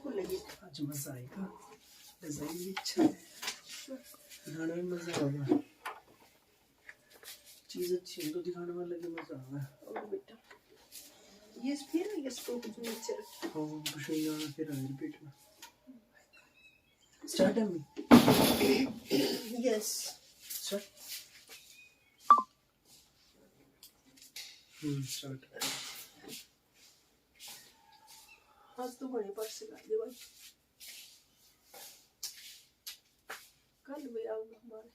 को लगी आज मजा आएगा, डिजाइन भी अच्छा है, दिखाने में मजा आएगा, चीज अच्छी है तो दिखाने में लगे मजा आएगा। और बेटा ये फिर इसको कुछ नीचे रख। हाँ पसीना फिर आए रिपीट में स्टार्ट है मी यस स्टार्ट स्टार्ट। आज तो बड़े पर से ला दे भाई, कल भी आऊंगा हमारे,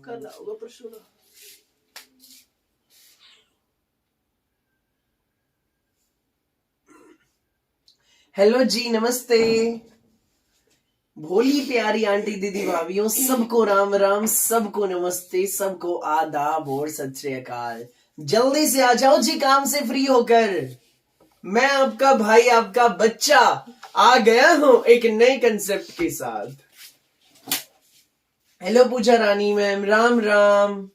कल आऊंगा परसों ना। हेलो जी, नमस्ते भोली प्यारी आंटी दीदी भाभीियों, सबको राम राम, सबको नमस्ते, सबको आदाब और सत श्री अकाल। जल्दी से आ जाओ जी काम से फ्री होकर। मैं आपका भाई, आपका बच्चा आ गया हूं एक नए कंसेप्ट के साथ। हेलो पूजा रानी मैम, राम राम,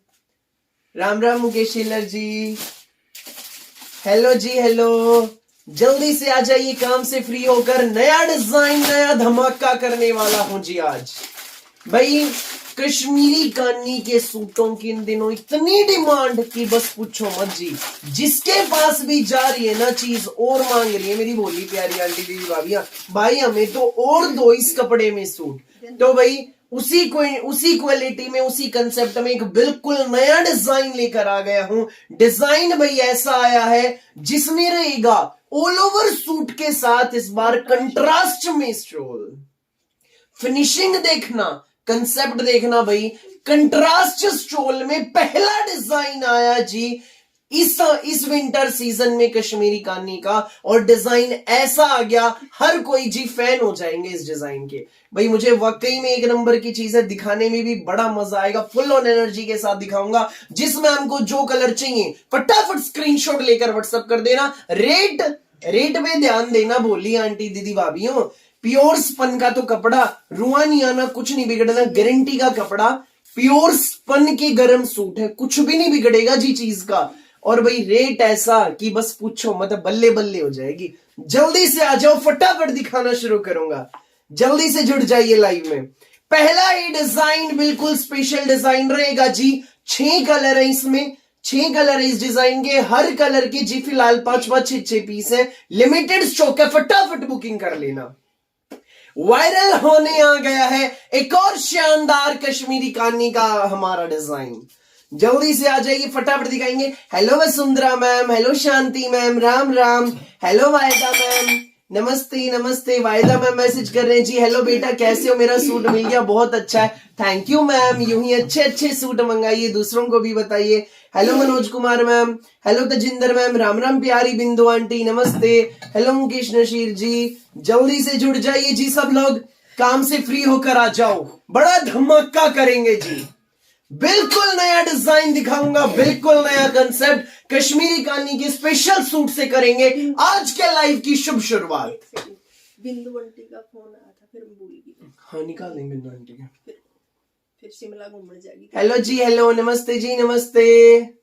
राम राम मुकेश शिलर जी, हेलो जी हेलो। जल्दी से आ जाइए काम से फ्री होकर, नया डिजाइन नया धमाका करने वाला हूं जी आज। भाई कश्मीरी कानी के सूटों की इन दिनों इतनी डिमांड की बस पूछो मत जी। जिसके पास भी जा रही है ना चीज और मांग रही है मेरी भोली प्यारी आंटी दीदी भाभियां, भाई हमें तो और दो इस कपड़े में सूट। तो भाई उसी क्वालिटी में, उसी कंसेप्ट में एक बिल्कुल नया डिजाइन लेकर आ गया हूं। डिजाइन भाई ऐसा आया है जिसमें रहेगा ऑल ओवर सूट के साथ इस बार कंट्रास्ट में स्टोल। फिनिशिंग देखना, कंसेप्ट देखना भाई, कंट्रास्ट स्टोल में पहला डिजाइन आया जी इस विंटर सीजन में कश्मीरी कानी का। और डिजाइन ऐसा आ गया हर कोई जी फैन हो जाएंगे इस डिजाइन के। भाई मुझे वाकई में एक नंबर की चीज है, दिखाने में भी बड़ा मजा आएगा, फुल ऑन एनर्जी के साथ दिखाऊंगा। जिस मैम को जो कलर चाहिए फटाफट स्क्रीनशॉट लेकर व्हाट्सएप कर देना। रेट पे ध्यान देना भोली आंटी दीदी भाभीियों। प्योर स्पन का तो कपड़ा, रुआ नहीं आना, कुछ नहीं बिगड़ना, गारंटी का कपड़ा, प्योर स्पन के गर्म सूट है, कुछ भी नहीं बिगड़ेगा जी चीज का। और भाई रेट ऐसा कि बस पूछो मतलब बल्ले बल्ले हो जाएगी। जल्दी से आ जाओ, फटाफट दिखाना शुरू करूंगा, जल्दी से जुड़ जाइए लाइव में। पहला ये डिजाइन बिल्कुल स्पेशल डिजाइन रहेगा जी। 6 कलर है इसमें, 6 कलर है इस डिजाइन के, हर कलर के जी फिलहाल 5-5 6 पीस है, लिमिटेड स्टॉक है, फटाफट बुकिंग कर लेना। वायरल होने आ गया है एक और शानदार कश्मीरी कानी का हमारा डिजाइन। जल्दी से आ जाइए, फटाफट दिखाएंगे। हेलो वसुंधरा मैम, हेलो शांति मैम, राम राम, हेलो वायदा मैम, नमस्ते नमस्ते। वायदा मैम मैसेज कर रहे हैं जी, हेलो बेटा कैसे हो, मेरा सूट मिल गया, बहुत अच्छा है, थैंक यू मैम। यूं ही अच्छे अच्छे सूट मंगाइए, दूसरों को भी बताइए। Hello Manoj Kumar ma'am, hello Tajinder ma'am, Ram Ram प्यारी बिंदु आंटी, नमस्ते। हेलो मुकेश नशीर जी, जल्दी से जुड़ जाइए जी सब लोग, काम से फ्री होकर आ जाओ, बड़ा धमाका करेंगे जी। बिल्कुल नया डिजाइन दिखाऊंगा, बिल्कुल नया कंसेप्ट कश्मीरी कानी के स्पेशल सूट से करेंगे आज के लाइव की शुभ शुरुआत। बिंदु आंटी का फोन आया था, फिर भूल गई। हाँ निकाल देंगे बिंदु आंटी का, फिर शिमला घूमने जाएगी। हेलो जी हेलो, नमस्ते जी नमस्ते।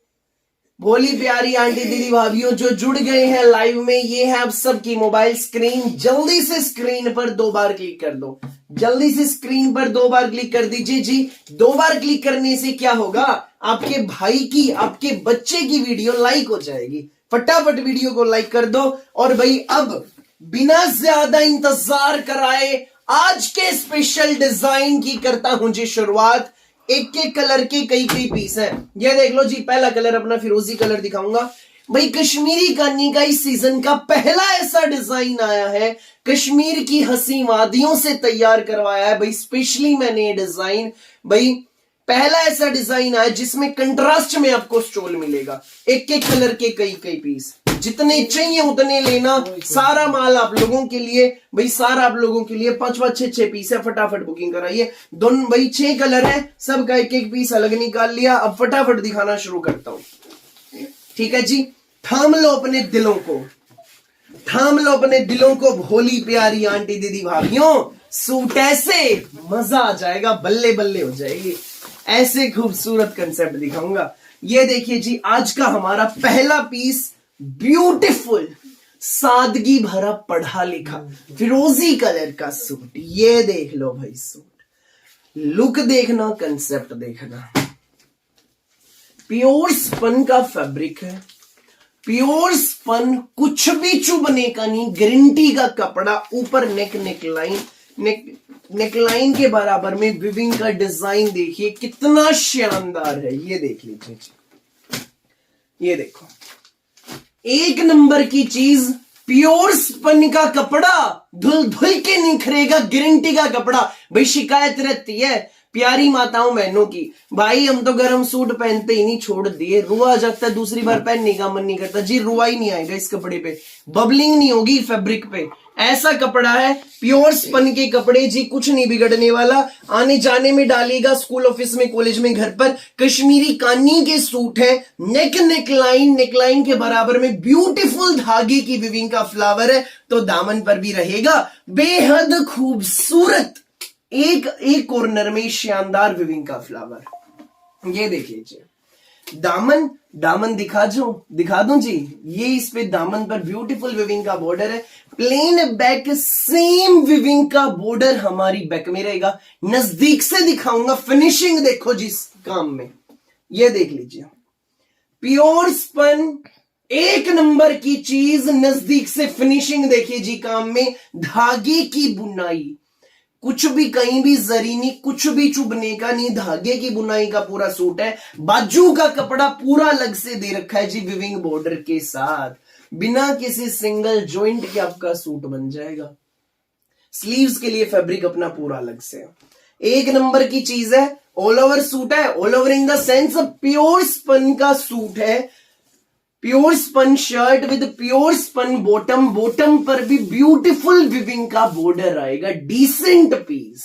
भोली प्यारी आंटी दीदी भाभीियों जो जुड़ गए हैं लाइव में, ये है आप सबकी मोबाइल स्क्रीन। जल्दी से स्क्रीन पर 2 बार क्लिक कर दो, जल्दी से स्क्रीन पर 2 बार क्लिक कर दीजिए जी। 2 बार क्लिक करने से क्या होगा, आपके भाई की, आपके बच्चे की वीडियो लाइक हो जाएगी। फटाफट वीडियो को लाइक कर दो। और भाई अब बिना ज्यादा इंतजार कराए आज के स्पेशल डिजाइन की करता हूं जी शुरुआत। एक एक कलर के कई कई पीस हैं, ये देख लो जी। पहला कलर अपना फिरोजी कलर दिखाऊंगा। भाई कश्मीरी कानी का इस सीजन का पहला ऐसा डिजाइन आया है, कश्मीर की हंसी वादियों से तैयार करवाया है भाई स्पेशली मैंने ये डिजाइन। भाई पहला ऐसा डिजाइन आया जिसमें कंट्रास्ट में आपको स्टोल मिलेगा, एक एक कलर के कई कई पीस, जितने चाहिए उतने लेना। सारा माल आप लोगों के लिए भाई, सारा आप लोगों के लिए 5-5 6 पीस है, फटाफट बुकिंग कराइए। दोनों भाई 6 कलर है, सबका एक एक पीस अलग निकाल लिया। अब फटाफट दिखाना शुरू करता हूं, ठीक है जी। थाम लो अपने दिलों को, थाम लो अपने दिलों को भोली प्यारी आंटी दीदी भाभीियों। सूट ऐसे मजा आ जाएगा, बल्ले बल्ले हो जाएगी, ऐसे खूबसूरत कंसेप्ट दिखाऊंगा। ये देखिए जी आज का हमारा पहला पीस, ब्यूटीफुल सादगी भरा पढ़ा लिखा फिरोजी कलर का सूट। ये देख लो भाई सूट, लुक देखना, कंसेप्ट देखना। प्योर स्पन का फैब्रिक है, प्योर स्पन, कुछ भी चुभने का नहीं, गारंटी का कपड़ा। ऊपर नेकलाइन के बराबर में विविंग का डिजाइन देखिए कितना शानदार है। ये देख लीजिए, ये देखो, एक नंबर की चीज, प्योर स्पन का कपड़ा, धुल धुल के निखरेगा, गारंटी का कपड़ा। भाई शिकायत रहती है प्यारी माताओं बहनों की, भाई हम तो गर्म सूट पहनते ही नहीं, छोड़ दिए, रुआ जाता है, दूसरी बार पहनने का मन नहीं करता। जी रुआ ही नहीं आएगा इस कपड़े पे, बबलिंग नहीं होगी फैब्रिक पे। ऐसा कपड़ा है प्योर स्पन के कपड़े जी, कुछ नहीं बिगड़ने वाला। आने जाने में डालिएगा, स्कूल ऑफिस में, कॉलेज में, घर पर। कश्मीरी कानी के सूट है, नेकलाइन के बराबर में ब्यूटीफुल धागे की विविंग का फ्लावर है, तो दामन पर भी रहेगा बेहद खूबसूरत। एक कॉर्नर में शानदार विविंग का फ्लावर। ये देख लीजिए, दामन दिखा दूं जी। ये इस पे दामन पर ब्यूटीफुल विविंग का बॉर्डर है, प्लेन बैक, सेम विविंग का बॉर्डर हमारी बैक में रहेगा। नजदीक से दिखाऊंगा, फिनिशिंग देखो जी इस काम में। ये देख लीजिए, प्योर स्पन, एक नंबर की चीज। नजदीक से फिनिशिंग देखिए जी काम में, धागे की बुनाई, कुछ भी कहीं भी जरी नहीं, कुछ भी चुभने का नहीं, धागे की बुनाई का पूरा सूट है। बाजू का कपड़ा पूरा अलग से दे रखा है जी विविंग बॉर्डर के साथ, बिना किसी सिंगल जॉइंट के आपका सूट बन जाएगा। स्लीव्स के लिए फैब्रिक अपना पूरा अलग से, एक नंबर की चीज है। ऑल ओवर सूट है, all over in the sense pure spun का सूट है, pure spun shirt with pure spun bottom, bottom पर भी ब्यूटीफुल विविंग का बॉर्डर आएगा। डिसेंट पीस,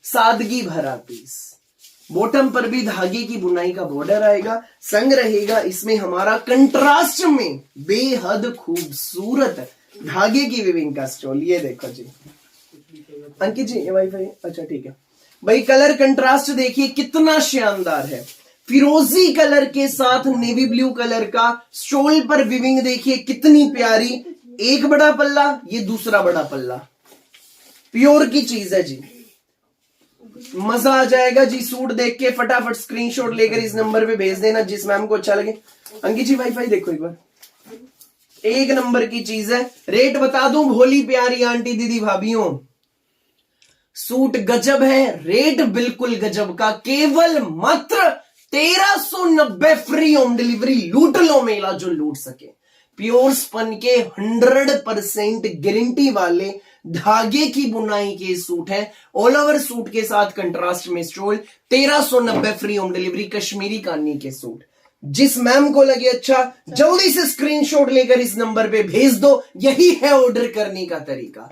सादगी भरा पीस, बॉटम पर भी धागे की बुनाई का बॉर्डर आएगा। संग रहेगा इसमें हमारा कंट्रास्ट में बेहद खूबसूरत धागे की विविंग का स्टोल। ये देखो जी अंकित जी, ये वाईफाई, अच्छा ठीक है भाई। कलर कंट्रास्ट देखिए कितना शानदार है, फिरोजी कलर के साथ नेवी ब्लू कलर का स्टोल पर विविंग देखिए कितनी प्यारी। एक बड़ा पल्ला, ये दूसरा बड़ा पल्ला, प्योर की चीज है जी, मजा आ जाएगा जी। सूट देख के फटाफट स्क्रीनशॉट लेकर इस नंबर पे भेज देना जिस मैम को अच्छा लगे। अंकित जी वाईफाई देखो एक बार, एक नंबर की चीज है। रेट बता दूं भोली प्यारी आंटी दीदी भाभीियों, सूट गजब है, रेट बिल्कुल गजब का, केवल मात्र 1390 फ्री होम डिलीवरी। लूट लो मेला जो लूट सके। प्योर स्पन के 100% गारंटी वाले धागे की बुनाई के सूट है, ऑल ओवर सूट के साथ कंट्रास्ट में stole, 1390 free home delivery. Kashmiri Kani के सूट, जिस मैम को लगे अच्छा जल्दी से स्क्रीनशॉट लेकर इस नंबर पे भेज दो। यही है ऑर्डर करने का तरीका।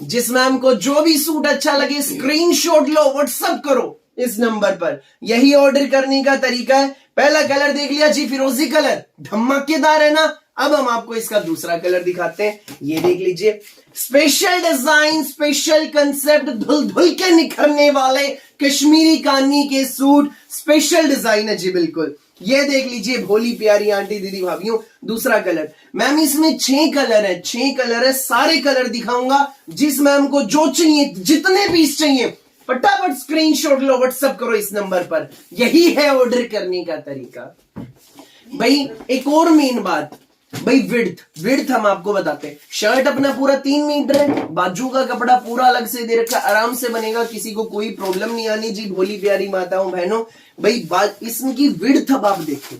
जिस मैम को जो भी सूट अच्छा लगे स्क्रीनशॉट लो, व्हाट्सएप करो इस नंबर पर, यही ऑर्डर करने का तरीका है। पहला कलर देख लिया जी, फिरोजी कलर धमाकेदार है ना। अब हम आपको इसका दूसरा कलर दिखाते हैं, ये देख लीजिए, स्पेशल डिजाइन, स्पेशल कंसेप्ट, धुल धुल के निखरने वाले कश्मीरी कानी के सूट, स्पेशल डिजाइन है जी बिल्कुल। ये देख लीजिए भोली प्यारी आंटी दीदी भाभीियों, दूसरा कलर। मैम इसमें 6 कलर है, 6 कलर है, सारे कलर दिखाऊंगा। जिस मैम को जो चाहिए, जितने पीस चाहिए, फटाफट स्क्रीनशॉट लो, व्हाट्सएप करो इस नंबर पर। यही है ऑर्डर करने का तरीका। भाई एक और मेन बात, भाई विड्थ हम आपको बताते हैं। शर्ट अपना पूरा 3 मीटर है, बाजू का कपड़ा पूरा अलग से दे रखा, आराम से बनेगा, किसी को कोई प्रॉब्लम नहीं आनी जी भोली प्यारी माताओं बहनों। भाई इसकी विड्थ अब आप देखो,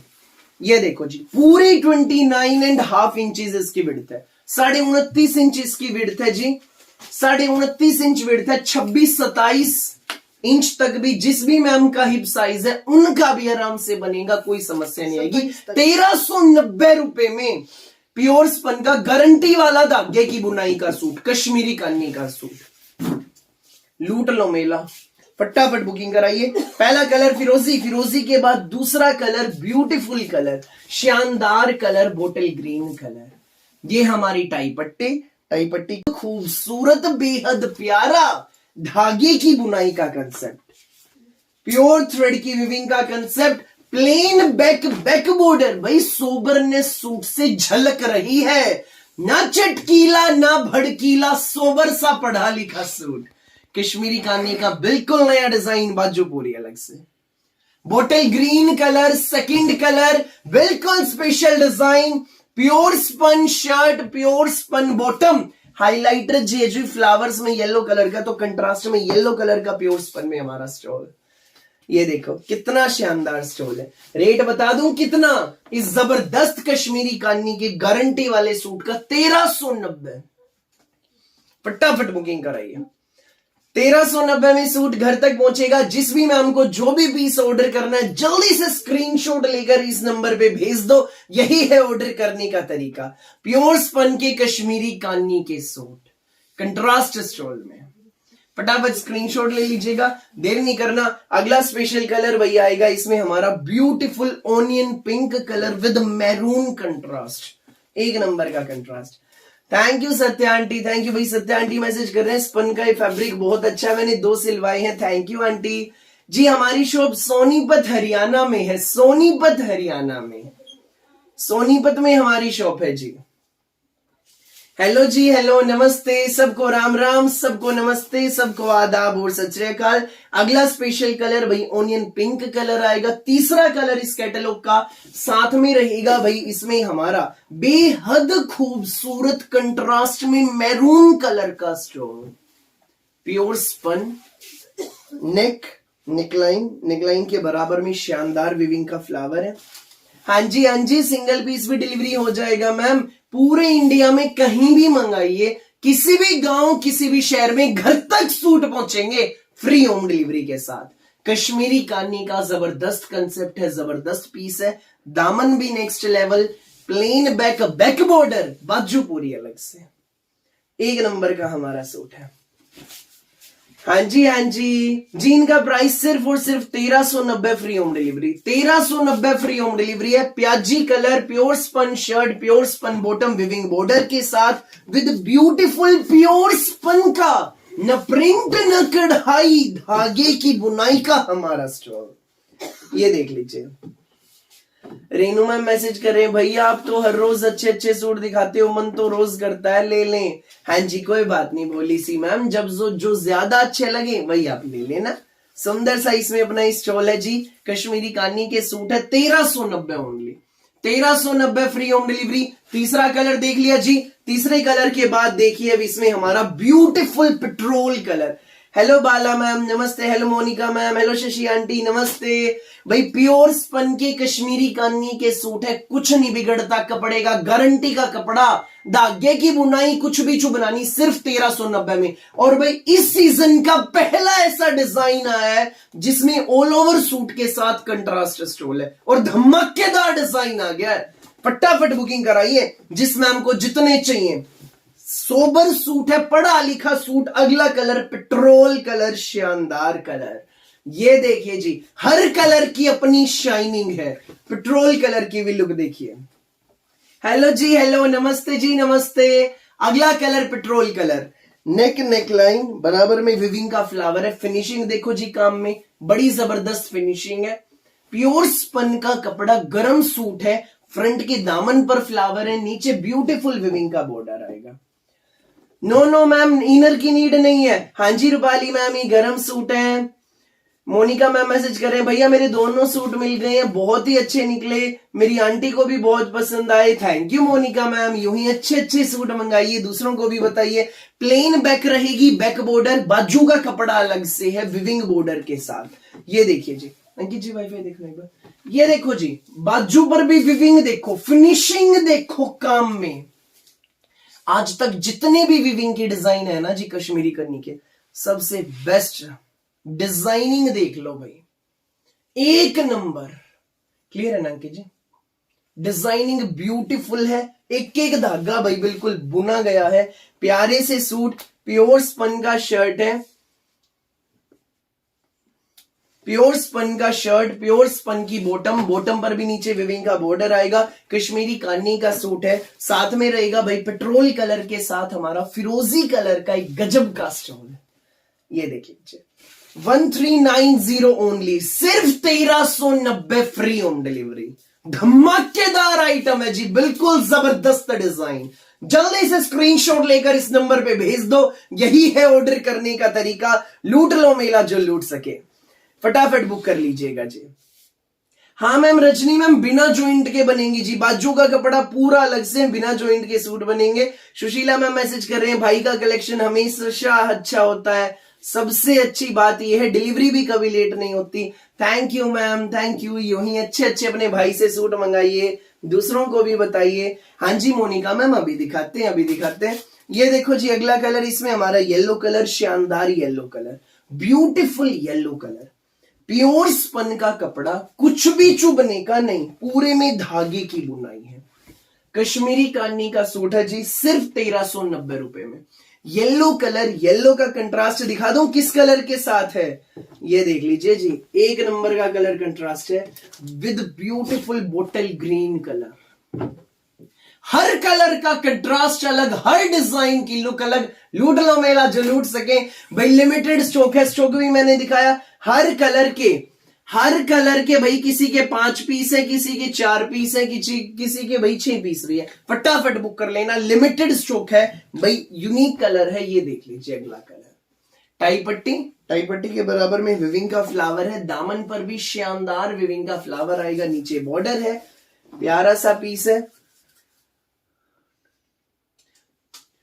ये देखो जी, पूरी 29.5 इंचेस इसकी विड्थ है, 29.5 इंच इसकी विड्थ है जी, 29.5 इंच विड्थ है। 26-27 इंच तक भी जिस भी मैम का हिप साइज है उनका भी आराम से बनेगा, कोई समस्या नहीं आएगी। 1390 रुपए में प्योर स्पन का गारंटी वाला धागे की बुनाई का सूट, कश्मीरी कानी का सूट। लूट लो मेला, फटाफट बुकिंग कराइए। पहला कलर फिरोजी, फिरोजी के बाद दूसरा कलर ब्यूटीफुल कलर, शानदार कलर, बोटल ग्रीन कलर। ये हमारी टाई पट्टी खूबसूरत, बेहद प्यारा धागे की बुनाई का कंसेप्ट, प्योर थ्रेड की विविंग का कंसेप्ट, प्लेन बैक बॉर्डर। भाई सोबरनेस सूट से झलक रही है, ना चटकीला ना भड़कीला, सोबर सा पढ़ा लिखा सूट, कश्मीरी कानी का बिल्कुल नया डिजाइन, बाजू पूरी अलग से, bottle green colour, second colour, बिल्कुल special design, pure spun shirt, pure spun bottom, highlighter जेजू फ्लावर्स में येलो कलर का, तो कंट्रास्ट में येलो कलर का प्योर स्पन में हमारा स्टॉल। ये देखो कितना शानदार स्टॉल है। रेट बता दूं कितना, इस जबरदस्त कश्मीरी कानी के गारंटी वाले सूट का 1390। फटाफट बुकिंग कराइए। 1390 में सूट घर तक पहुंचेगा। जिस भी मैम को जो भी पीस ऑर्डर करना है जल्दी से स्क्रीनशॉट लेकर इस नंबर पे भेज दो। यही है ऑर्डर करने का तरीका। प्योर स्पन के कश्मीरी कानी के सूट कंट्रास्ट स्टॉल में, फटाफट स्क्रीनशॉट ले लीजिएगा, देर नहीं करना। अगला स्पेशल कलर वही आएगा, इसमें हमारा beautiful onion pink colour with maroon contrast, एक नंबर का contrast. Thank you Satya aunty, thank you भाई। सत्या आंटी मैसेज कर रहे हैं स्पन का ये फैब्रिक बहुत अच्छा है, मैंने 2 सिलवाए हैं। थैंक यू आंटी जी। हमारी शॉप सोनीपत हरियाणा में है, सोनीपत हरियाणा में, सोनीपत में हमारी शॉप है जी। हेलो जी, हेलो, नमस्ते सबको, राम राम सबको, नमस्ते सबको, आदाब और सत श्री अकाल। अगला स्पेशल कलर भाई ऑनियन पिंक कलर आएगा, तीसरा कलर इस कैटलॉग का। साथ में रहेगा भाई इसमें हमारा बेहद खूबसूरत कंट्रास्ट में मैरून कलर का स्टोन, प्योर स्पन, नेकलाइन के बराबर में शानदार विविंग का फ्लावर है। हाँ जी, हाँ जी, सिंगल पीस भी डिलीवरी हो जाएगा मैम। पूरे इंडिया में कहीं भी मंगाइए, किसी भी गांव किसी भी शहर में घर तक सूट पहुंचेंगे फ्री होम डिलीवरी के साथ। कश्मीरी कानी का जबरदस्त कंसेप्ट है, जबरदस्त पीस है। दामन भी next level, plane back border, बाजू पूरी अलग से, एक नंबर का हमारा सूट है। हाँ जी, हाँ जी जी। इनका प्राइस सिर्फ और सिर्फ 1390 free home delivery, 1390 free home delivery है। प्याजी colour, pure spun shirt, pure spun bottom, weaving border के साथ विद ब्यूटीफुल प्योर स्पन का, न प्रिंट न कढ़ाई, धागे की बुनाई का हमारा स्टॉल। ये देख लीजिए। रेनू मैम मैसेज कर रहे हैं, भैया आप तो हर रोज अच्छे अच्छे सूट दिखाते हो, मन तो रोज करता है ले लें। हाँ जी, कोई बात नहीं बोली सी मैम, जब जो ज्यादा अच्छे लगे वही आप ले लेना। सुंदर सा इसमें अपना स्टॉल है जी। कश्मीरी कानी के सूट है 1390 ओनली, 1390 फ्री होम डिलीवरी। तीसरा कलर देख लिया जी। तीसरे कलर के बाद देखिए अब इसमें हमारा beautiful petrol colour. Hello Bala ma'am, नमस्ते। Hello Monika ma'am, hello Shashi aunty, नमस्ते भाई। प्योर स्पन के कश्मीरी कानी के सूट है, कुछ नहीं बिगड़ता कपड़े का, गारंटी का कपड़ा, धागे की बुनाई कुछ भी चुभनानी, सिर्फ 1390 में। और भाई इस सीजन का पहला ऐसा डिजाइन आया है जिसमें ऑल ओवर सूट के साथ कंट्रास्ट स्टोल है और धमाकेदार डिजाइन आ गया है। फटाफट बुकिंग कराइए जिस मैम को जितने चाहिए। सोबर सूट है, पढ़ा लिखा सूट। अगला कलर पेट्रोल कलर, शानदार कलर। ये देखिए जी, हर कलर की अपनी शाइनिंग है। पेट्रोल कलर की भी लुक देखिए। हेलो जी, हेलो, नमस्ते जी, नमस्ते। अगला कलर पेट्रोल कलर, नेकलाइन बराबर में विविंग का फ्लावर है। फिनिशिंग देखो जी, काम में बड़ी जबरदस्त फिनिशिंग है। प्योर स्पन का कपड़ा, गरम सूट है। फ्रंट के दामन पर फ्लावर है, नीचे ब्यूटीफुल विविंग का बॉर्डर आएगा। नो मैम, इनर की नीड नहीं है। हाँ जी रूपाली मैम, ये गरम सूट है। मोनिका मैम मैसेज कर रहे हैं, भैया मेरे दोनों सूट मिल गए हैं, बहुत ही अच्छे निकले, मेरी आंटी को भी बहुत पसंद आए। थैंक यू मोनिका मैम, यूं ही अच्छे अच्छे सूट मंगाइए, दूसरों को भी बताइए। प्लेन बैक रहेगी, बैक बॉर्डर, बाजू का कपड़ा अलग से है विविंग बॉर्डर के साथ। ये देखिए जी, अंकित जी वाईफाई देखना एक बार। ये देखो जी, बाजू पर भी विविंग देखो, फिनिशिंग देखो काम में। आज तक जितने भी विविंग के डिजाइन है ना जी कश्मीरी करनी के, सबसे बेस्ट डिजाइनिंग देख लो भाई, एक नंबर। क्लियर है ना अंकित जी? डिजाइनिंग ब्यूटीफुल है, एक एक धागा भाई बिल्कुल बुना गया है। प्यारे से सूट, प्योर स्पन का शर्ट है, प्योर स्पन का शर्ट, प्योर स्पन की बॉटम, बॉटम पर भी नीचे विविंग का बॉर्डर आएगा। कश्मीरी कानी का सूट है, साथ में रहेगा भाई पेट्रोल कलर के साथ हमारा फिरोजी कलर का एक गजब का स्टोन है। ये देखिए 1390 ओनली, सिर्फ 1390 फ्री होम डिलीवरी। धमाकेदार आइटम है जी, बिल्कुल जबरदस्त डिजाइन, जल्दी से स्क्रीनशॉट लेकर इस नंबर पे भेज दो। यही है ऑर्डर करने का तरीका। लूट लो मेला जो लूट सके, फटाफट बुक कर लीजिएगा जी। हाँ मैम, रजनी मैम बिना जॉइंट के बनेंगी जी, बाजू का कपड़ा पूरा अलग से, बिना जॉइंट के सूट बनेंगे। सुशीला मैम मैसेज कर रहे हैं, भाई का कलेक्शन हमेशा अच्छा होता है, सबसे अच्छी बात यह है डिलीवरी भी कभी लेट नहीं होती। Thank you ma'am, thank you. यूं ही अच्छे अच्छे अपने भाई से सूट मंगाइए, दूसरों को भी बताइए। हाँ जी मोनिका मैम, अभी दिखाते हैं, अभी दिखाते हैं। ये देखो जी, अगला कलर इसमें हमारा येलो कलर, शानदार yellow colour, beautiful yellow colour, pure spun का कपड़ा, कुछ भी चुभने का नहीं, पूरे में धागे की बुनाई है, कश्मीरी कानी का सूट है जी, सिर्फ 1390 रुपए में। येलो कलर, येलो का कंट्रास्ट दिखा दूं किस कलर के साथ है, ये देख लीजिए जी, एक नंबर का कलर कंट्रास्ट है with beautiful bottle green colour. Her colour का कंट्रास्ट अलग, हर डिजाइन की लुक अलग। लूट लो मेला जो लूट सके भाई, लिमिटेड स्टॉक है, स्टॉक भी मैंने दिखाया। हर कलर के भाई, किसी के 5 पीस है, किसी के 4 पीस है, किसी के भाई 6 पीस भी है। फटाफट बुक कर लेना, लिमिटेड स्टॉक है भाई, यूनिक कलर है। ये देख लीजिए अगला कलर, टाई पट्टी के बराबर में विविंग का फ्लावर है, दामन पर भी शानदार विविंग का फ्लावर आएगा, नीचे बॉर्डर है, प्यारा सा पीस है।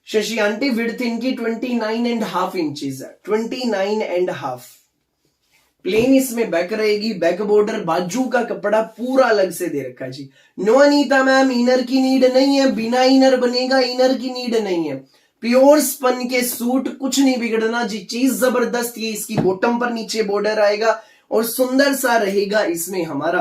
शशि आंटी, विड्थ इनकी 29.5 इंचेस है, 29.5। प्लेन इसमें बैक रहेगी, बैक बॉर्डर, बाजू का कपड़ा पूरा अलग से दे रखा है जी। नो अनीता मैम, इनर की नीड नहीं है, बिना इनर बनेगा, इनर की नीड नहीं है। प्योर स्पन के सूट, कुछ नहीं बिगड़ना जी, चीज जबरदस्त। ये इसकी बॉटम पर नीचे बॉर्डर आएगा और सुंदर सा रहेगा इसमें हमारा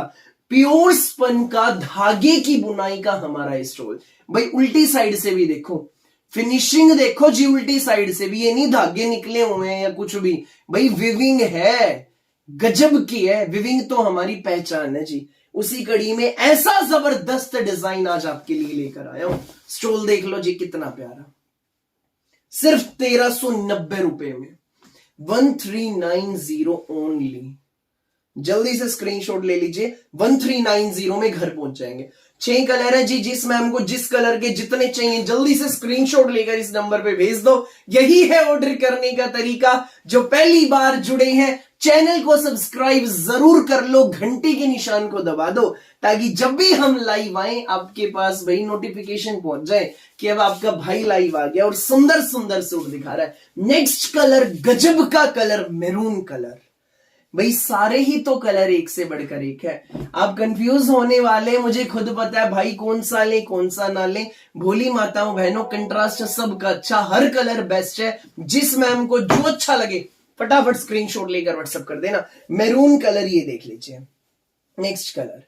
प्योर स्पन का धागे की बुनाई का हमारा स्टोल। भाई उल्टी साइड से भी देखो, फिनिशिंग देखो जी, उल्टी साइड से भी, ये नहीं धागे निकले हुए हैं या कुछ भी, भाई विविंग है, गजब की है विविंग, तो हमारी पहचान है जी। उसी कड़ी में ऐसा जबरदस्त डिजाइन आज आपके लिए लेकर आया हूं। स्टोल देख लो जी, कितना प्यारा, सिर्फ 1390 रुपए में, 1390 ओनली। जल्दी से स्क्रीनशॉट ले लीजिए, 1390 में घर पहुंच जाएंगे। 6 कलर है जी, जिस मैम को जिस कलर के जितने चाहिए जल्दी से स्क्रीनशॉट लेकर इस नंबर पे भेज दो। यही है ऑर्डर करने का तरीका। जो पहली बार जुड़े हैं, चैनल को सब्सक्राइब जरूर कर लो, घंटी के निशान को दबा दो, ताकि जब भी हम लाइव आए आपके पास भाई नोटिफिकेशन पहुंच जाए कि अब आपका भाई लाइव आ गया और सुंदर सुंदर सूट दिखा रहा है। नेक्स्ट कलर, गजब का कलर, मैरून कलर। भाई सारे ही तो कलर एक से बढ़कर एक है। आप कंफ्यूज होने वाले, मुझे खुद पता है भाई, कौन सा ले कौन सा ना ले। भोली माताओं बहनों, कंट्रास्ट सबका अच्छा, हर कलर बेस्ट है। जिस मैम को जो अच्छा लगे फटाफट स्क्रीनशॉट लेकर व्हाट्सएप कर देना। मैरून कलर, ये देख लीजिए। नेक्स्ट कलर,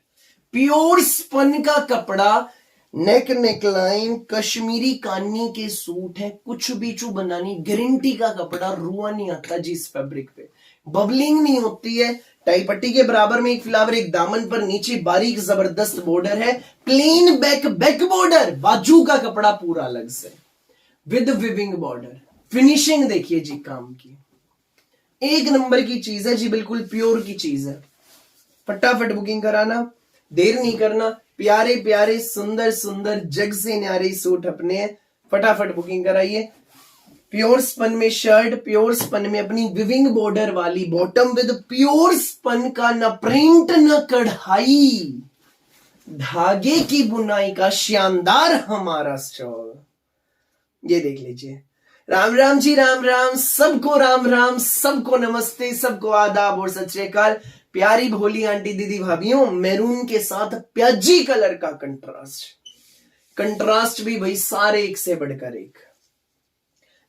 प्योर स्पन का कपड़ा, नेक नेकलाइन, कश्मीरी कानी के सूट है, कुछ भी चू बनानी, गारंटी का कपड़ा, रुआ नहीं आता जी इस फैब्रिक पे, बबलिंग नहीं होती है। टाई पट्टी के बराबर में एक फ्लावर, एक दामन पर नीचे बारीक जबरदस्त बॉर्डर है, प्लेन बैक बॉर्डर, बाजू का कपड़ा पूरा अलग से विद विविंग बॉर्डर। फिनिशिंग देखिए जी, काम की एक नंबर की चीज है जी, बिल्कुल प्योर की चीज है। फटाफट बुकिंग कराना, देर नहीं करना। प्यारे प्यारे सुंदर सुंदर जग से न्यारे सूट अपने हैं, फटाफट बुकिंग कराइए। प्योर स्पन में शर्ट, प्योर स्पन में अपनी विविंग बॉर्डर वाली बॉटम विद प्योर स्पन का न प्रिंट न कढ़ाई, धागे की बुनाई का शानदार हमारा स्टॉल। ये देख लीजिए। राम राम जी, राम राम, सबको राम राम, सबको नमस्ते, सबको आदाब और सत श्री अकाल। प्यारी भोली आंटी दीदी भाभीयों, मैरून के साथ प्याजी कलर का कंट्रास्ट भी भाई सारे एक से बढ़कर एक।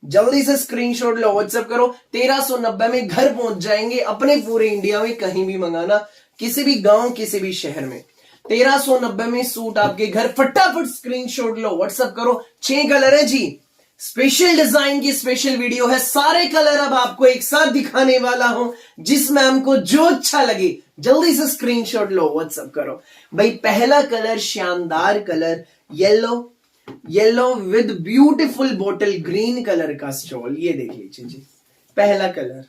जल्दी से स्क्रीनशॉट लो, व्हाट्सएप करो, 1390 में घर पहुंच जाएंगे अपने पूरे इंडिया में, कहीं भी मंगाना, किसी भी गांव किसी भी शहर में। 1390 में सूट आपके घर, फटाफट स्क्रीनशॉट लो, व्हाट्सएप करो। 6 कलर है जी, स्पेशल डिजाइन की स्पेशल वीडियो है, सारे कलर अब आपको एक साथ दिखाने वाला हूं। जिस मैम को जो अच्छा लगे जल्दी से स्क्रीनशॉट लो, व्हाट्सएप करो। भाई पहला कलर, शानदार colour, yellow with beautiful bottle green colour का स्टॉल। ये देख लीजिए जी, पहला कलर।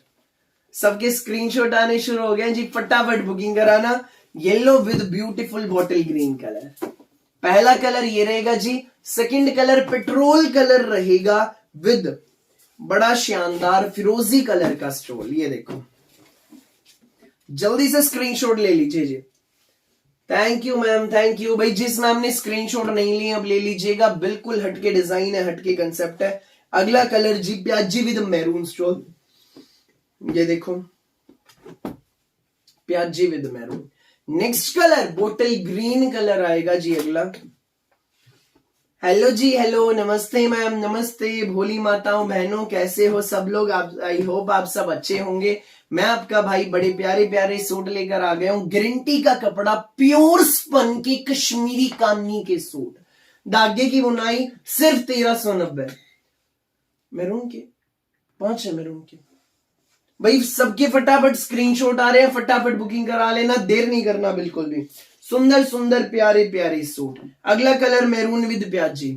सबके स्क्रीनशॉट आने शुरू हो गए जी, फटाफट बुकिंग कराना। Yellow with beautiful bottle green colour, पहला कलर ये रहेगा जी, सेकंड कलर पेट्रोल कलर रहेगा विद बड़ा शानदार फिरोजी कलर का स्टोल। ये देखो, जल्दी से स्क्रीनशॉट ले लीजिए जी। Thank you ma'am, thank you भाई। जिस मैम ने स्क्रीनशॉट नहीं लिए अब ले लीजिएगा, बिल्कुल हटके डिजाइन है, हटके कंसेप्ट है। अगला कलर जी प्याजी विद मैरून स्टोल। ये देखो, प्याजी with maroon. Next colour bottle green colour आएगा जी अगला। हेलो जी, हेलो, नमस्ते मैम, नमस्ते। भोली माताओं बहनों कैसे हो सब लोग? आप, आई होप आप सब अच्छे होंगे। मैं आपका भाई बड़े प्यारे प्यारे सूट लेकर आ गया हूं। गारंटी का कपड़ा, प्योर स्पन के कश्मीरी कानी के सूट, धागे की बुनाई सिर्फ 1390। मैरून के 5 है, मैरून के भाई। सबके फटाफट स्क्रीनशॉट आ रहे हैं, फटाफट बुकिंग करा लेना, देर नहीं करना बिल्कुल भी। सुंदर सुंदर प्यारे प्यारे सूट। अगला कलर मैरून विद प्याजी,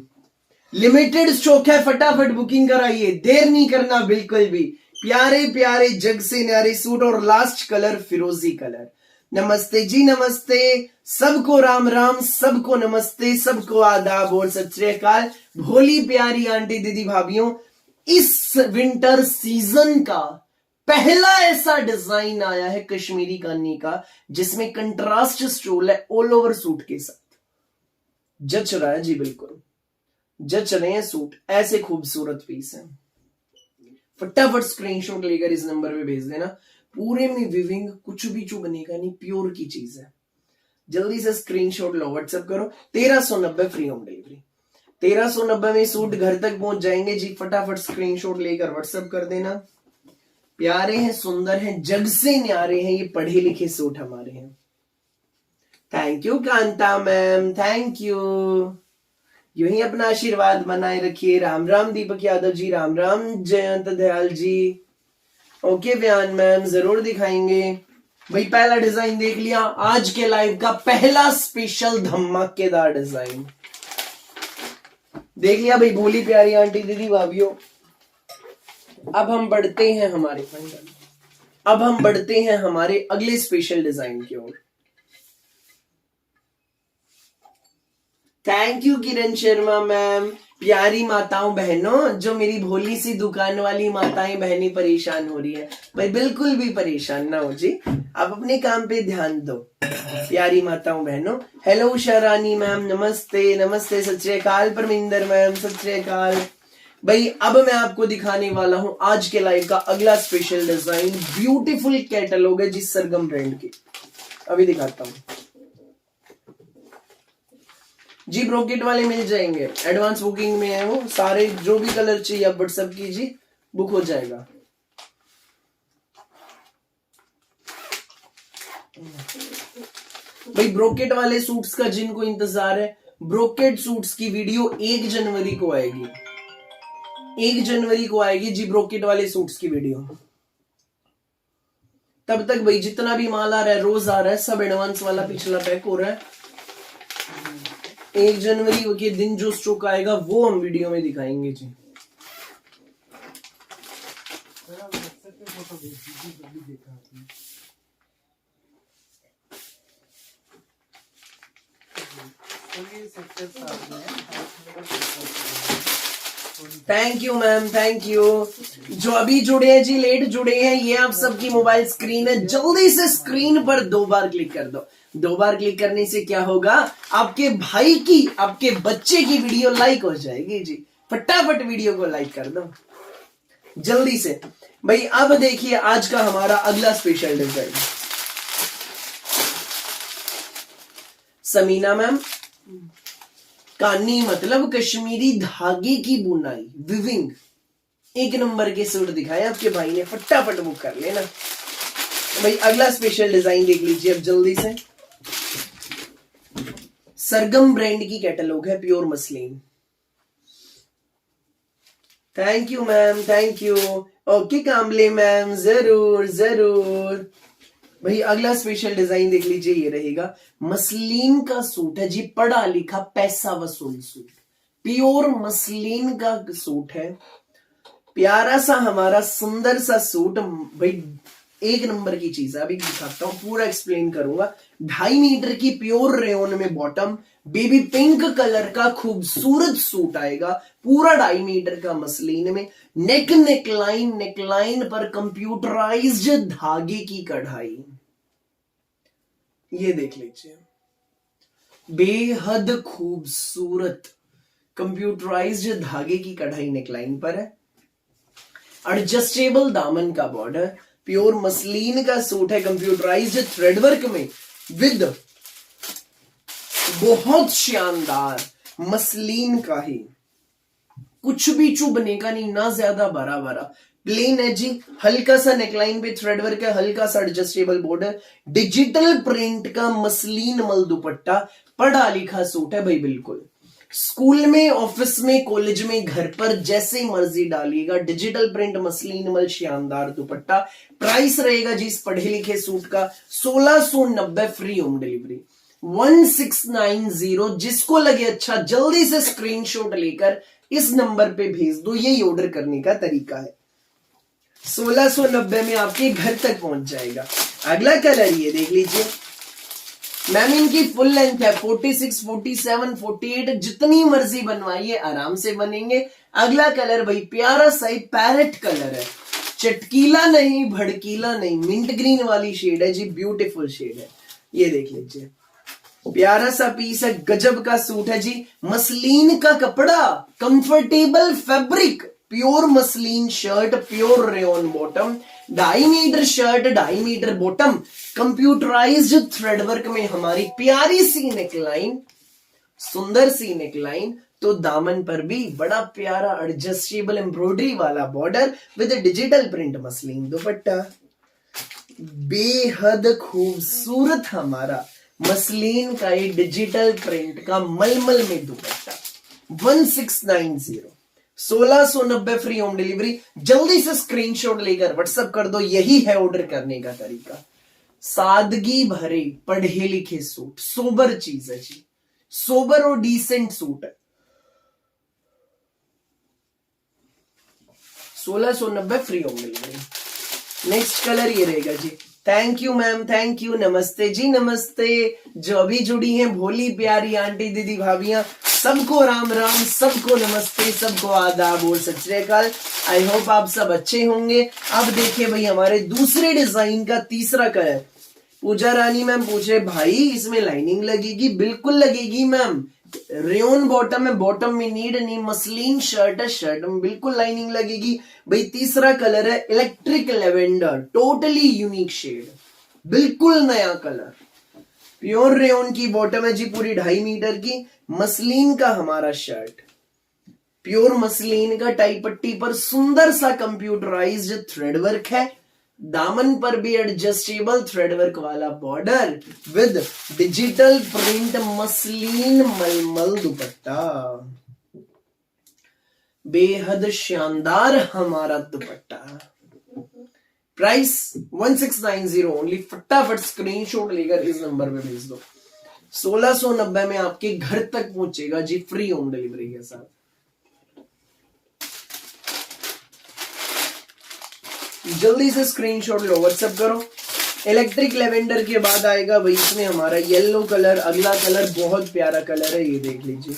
लिमिटेड स्टॉक है, फटाफट बुकिंग कराइए, देर नहीं करना बिल्कुल भी। प्यारे प्यारे जग से न्यारे सूट। और लास्ट कलर फिरोजी कलर। नमस्ते जी, नमस्ते सबको, राम राम सबको, नमस्ते सबको, आदाब और सत श्री अकाल। भोली प्यारी आंटी दीदी भाभीियों, इस विंटर सीजन का पहला ऐसा डिजाइन आया है कश्मीरी कानी का जिसमें कंट्रास्ट स्टोल है ऑल ओवर सूट के साथ। जच रहा है जी, बिल्कुल जच रहे हैं सूट, ऐसे खूबसूरत पीस है। फटाफट स्क्रीनशॉट लेकर इस नंबर पे भेज देना। पूरे में विविंग, कुछ भी चू बनेगा नहीं, प्योर की चीज है। जल्दी से स्क्रीनशॉट लो, व्हाट्सएप करो। 1390 फ्री होम डिलीवरी। 1390 में सूट घर तक पहुंच जाएंगे जी। फटाफट स्क्रीनशॉट लेकर व्हाट्सएप कर देना। प्यारे हैं, सुंदर हैं, जग से न्यारे हैं, ये पढ़े लिखे सूट हमारे हैं। Thank you Kanta ma'am, thank you. यूं ही अपना आशीर्वाद बनाए रखिए। राम राम दीपक यादव जी, राम राम जयंत दयाल जी। ओके बयान मैम, जरूर दिखाएंगे भाई। पहला डिजाइन देख लिया, आज के लाइव का पहला स्पेशल धमाकेदार डिजाइन देख लिया भाई। भोली प्यारी आंटी दीदी भाभीियों, अब हम बढ़ते हैं हमारे अगले स्पेशल डिजाइन की ओर। Thank you Kiran Sharma ma'am. प्यारी माताओं बहनों, जो मेरी भोली सी दुकान वाली माताएं बहनें परेशान हो रही है, भाई बिल्कुल भी परेशान ना हो जी, आप अपने काम पे ध्यान दो। प्यारी माताओं बहनों, हेलो उषा रानी मैम, नमस्ते, नमस्ते, सत श्री अकाल। परमिंदर मैम, सत श्री अकाल भाई। अब मैं आपको दिखाने वाला हूं आज के लाइव का अगला स्पेशल डिजाइन। ब्यूटीफुल कैटलॉग है जी सरगम ब्रांड की, अभी दिखाता हूं जी। ब्रोकेट वाले मिल जाएंगे, एडवांस बुकिंग में है वो सारे। जो भी कलर चाहिए आप व्हाट्सएप कीजिए, बुक हो जाएगा। भाई ब्रोकेट वाले सूट्स का जिनको इंतजार है, ब्रोकेट सूट्स की वीडियो 1 जनवरी को आएगी। 1 जनवरी को आएगी जी ब्रोकेट वाले सूट्स की वीडियो। तब तक भाई जितना भी माल आ रहा है, रोज आ रहा है, सब एडवांस वाला पिछला पैक हो रहा है। 1 जनवरी के दिन जो स्टॉक आएगा वो हम वीडियो में दिखाएंगे जी। Thank you ma'am, thank you. जो अभी जुड़े हैं जी, लेट जुड़े हैं, ये आप सबकी मोबाइल स्क्रीन है। जल्दी से स्क्रीन पर 2 बार क्लिक कर दो। 2 बार क्लिक करने से क्या होगा, आपके भाई की, आपके बच्चे की वीडियो लाइक हो जाएगी जी। फटाफट वीडियो को लाइक कर दो जल्दी से भाई। अब देखिए आज का हमारा अगला स्पेशल डिजाइन। समीना मैम, कानी मतलब कश्मीरी धागे की बुनाई, विविंग, 1 नंबर के सूट दिखाए आपके भाई ने, फटाफट बुक कर लेना भाई। अगला स्पेशल डिजाइन देख लीजिए अब जल्दी से। सरगम ब्रांड की कैटलॉग है, pure muslin. Thank you ma'am, thank you. Okay Kamle ma'am, जरूर जरूर भाई। अगला स्पेशल डिजाइन देख लीजिए, ये रहेगा मसलिन का सूट है जी, पढ़ा लिखा पैसा वसूल सूट, प्योर मसलिन का सूट है। प्यारा सा हमारा सुंदर सा सूट भाई, 1 नंबर की चीज है। अभी दिखाता हूं, पूरा एक्सप्लेन करूंगा। 2.5 मीटर की प्योर रेयन में बॉटम, बेबी पिंक कलर का खूबसूरत सूट आएगा, पूरा 2.5 मीटर का मसलिन में, नेकलाइन पर कंप्यूटराइज्ड धागे की कढ़ाई। ये देख लीजिए, बेहद खूबसूरत कंप्यूटराइज्ड धागे की कढ़ाई नेकलाइन पर है। एडजस्टेबल दामन का बॉर्डर, प्योर मसलिन का सूट है कंप्यूटराइज्ड थ्रेडवर्क में विद बहुत शानदार मसलिन का ही, कुछ भी चुभने का नहीं, ना ज्यादा बड़ा बड़ा, प्लेन है जी, हल्का सा नेकलाइन पे थ्रेडवर्क है, हल्का सा एडजस्टेबल बॉर्डर, डिजिटल प्रिंट का मसलिन मल दुपट्टा, पढ़ा लिखा सूट है भाई बिल्कुल। स्कूल में, ऑफिस में, कॉलेज में, घर पर जैसे मर्जी डालिएगा, डिजिटल प्रिंट मसलिन मल शानदार दुपट्टा। प्राइस रहेगा जी इस पढ़े लिखे सूट का 1690, फ्री होम डिलीवरी 1690। जिसको लगे अच्छा जल्दी से स्क्रीनशॉट लेकर इस नंबर पे भेज दो, यही ऑर्डर करने का तरीका है। 1690 में आपके घर तक पहुंच जाएगा। अगला कलर ये देख लीजिए मैम, इनकी फुल लेंथ है 46, 47, 48, जितनी मर्जी बनवाइए आराम से बनेंगे। अगला कलर भाई प्यारा सा पैरेट कलर है, चटकीला नहीं भड़कीला नहीं, मिंट ग्रीन वाली शेड है जी, ब्यूटीफुल शेड है। ये देख लीजिए प्यारा सा पीस है, गजब का सूट है जी, मसलिन का कपड़ा, comfortable fabric, pure muslin shirt, pure rayon bottom, 2.5 metre shirt, 2.5 metre bottom, computerised threadwork में हमारी प्यारी सी नेकलाइन, सुंदर सी नेकलाइन, तो दामन पर भी बड़ा प्यारा एडजस्टेबल एम्ब्रॉयडरी वाला border with digital print muslin दुपट्टा। बेहद खूबसूरत हमारा मसलिन का ये डिजिटल प्रिंट का मलमल में दुपट्टा 1690, 1690 फ्री होम डिलीवरी। जल्दी से स्क्रीनशॉट लेकर व्हाट्सएप कर दो, यही है ऑर्डर करने का तरीका। सादगी भरे पढ़े लिखे सूट, सोबर चीज है जी, सोबर और डिसेंट सूट है। 1690 free home delivery. Next colour ये रहेगा जी। Thank you ma'am, thank you, नमस्ते जी नमस्ते। जो अभी जुड़ी हैं भोली प्यारी आंटी दीदी भाभियां, सबको राम राम, सबको नमस्ते, सबको आदाब और सत श्री अकाल। आई होप आप सब अच्छे होंगे। अब देखिए भाई हमारे दूसरे डिजाइन का तीसरा कलर। पूजा रानी मैम पूछ रहे भाई इसमें लाइनिंग लगेगी? बिल्कुल लगेगी मैम, रेयन बॉटम है, बॉटम में नीड नहीं, मसलिन शर्ट है, शर्ट में बिल्कुल लाइनिंग लगेगी भाई। तीसरा कलर है electric lavender, totally unique shade, बिल्कुल नया कलर, प्योर रेयन की बॉटम है जी, पूरी 2.5 मीटर की, मसलिन का हमारा शर्ट, प्योर मसलिन का टाई पट्टी पर सुंदर सा कंप्यूटराइज्ड थ्रेडवर्क है, दामन पर भी एडजस्टेबल थ्रेडवर्क वाला border with digital print muslin मलमल दुपट्टा। बेहद शानदार हमारा दुपट्टा। Price 1690 only. फटाफट स्क्रीनशॉट लेकर इस नंबर पे भेज दो। 1690 में आपके घर तक पहुंचेगा जी, फ्री होम डिलीवरी के साथ। जल्दी से स्क्रीनशॉट लो, व्हाट्सएप करो। इलेक्ट्रिक लेवेंडर के बाद आएगा भाई इसमें हमारा येलो कलर। अगला कलर बहुत प्यारा कलर है, ये देख लीजिए,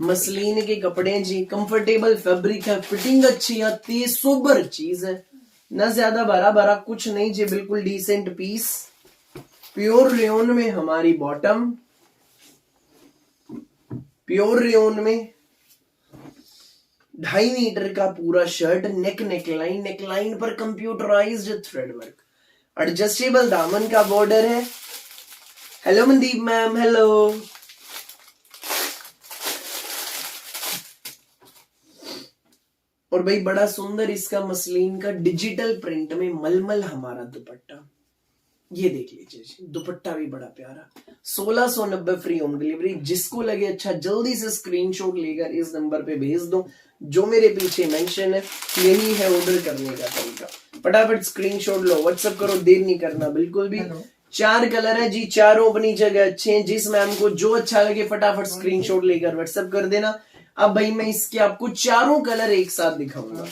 मसलिन के कपड़े जी, कंफर्टेबल फैब्रिक है, फिटिंग अच्छी आती है, सोबर चीज है, ना ज्यादा बड़ा बड़ा कुछ नहीं जी, बिल्कुल डिसेंट पीस। प्योर रेयन में हमारी बॉटम, प्योर रेयन में 2.5 मीटर का पूरा शर्ट, नेकलाइन, नेकलाइन पर कंप्यूटराइज्ड थ्रेडवर्क, एडजस्टेबल दामन का बॉर्डर है। Hello Mandeep ma'am, hello. और भाई बड़ा सुंदर इसका मसलिन का डिजिटल प्रिंट में मलमल हमारा दुपट्टा, ये देख लीजिए, दुपट्टा भी बड़ा प्यारा। 1690 फ्री होम डिलीवरी। जिसको लगे अच्छा जल्दी से स्क्रीनशॉट लेकर इस नंबर पे भेज दो, जो मेरे पीछे मेंशन है, यही है ऑर्डर करने का तरीका। फटाफट स्क्रीनशॉट लो, व्हाट्सएप करो, देर नहीं करना बिल्कुल भी। 4 कलर है जी, चारों अपनी जगह अच्छे हैं। जिस मैम को जो अच्छा लगे फटाफट स्क्रीनशॉट लेकर व्हाट्सएप कर देना। अब भाई मैं इसके आपको चारों कलर एक साथ दिखाऊंगा।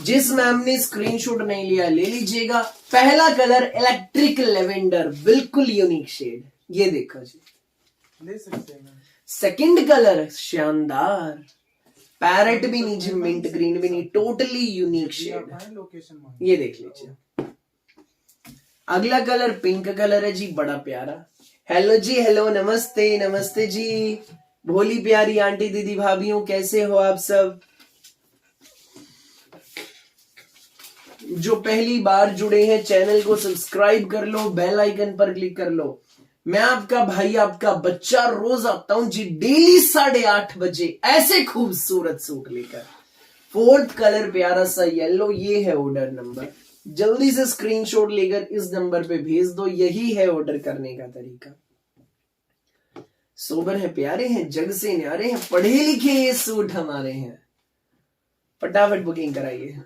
जिस मैम ने स्क्रीनशॉट नहीं लिया ले लीजिएगा। पहला कलर इलेक्ट्रिक लेवेंडर, बिल्कुल यूनिक शेड, ये देखो जी, ले सकते हैं मैम। सेकंड कलर शानदार, पैरेट भी नहीं जी, मिंट ग्रीन भी नहीं, टोटली यूनिक शेड, लोकेशन ये देख लीजिए। अगला कलर पिंक कलर है जी, बड़ा प्यारा। हेलो जी, हेलो, नमस्ते नमस्ते जी, भोली प्यारी आंटी दीदी भाभीयों, कैसे हो आप सब? जो पहली बार जुड़े हैं चैनल को सब्सक्राइब कर लो, बेल आइकन पर क्लिक कर लो। मैं आपका भाई, आपका बच्चा रोज आता हूं जी डेली 8:30 बजे ऐसे खूबसूरत सूट लेकर। फोर्थ कलर प्यारा सा येलो, ये है ऑर्डर नंबर, जल्दी से स्क्रीनशॉट लेकर इस नंबर पे भेज दो, यही है ऑर्डर करने का तरीका। सोबर है, प्यारे हैं, जग से न्यारे हैं, पढ़े लिखे ये सूट हमारे हैं, फटाफट बुकिंग कराइए।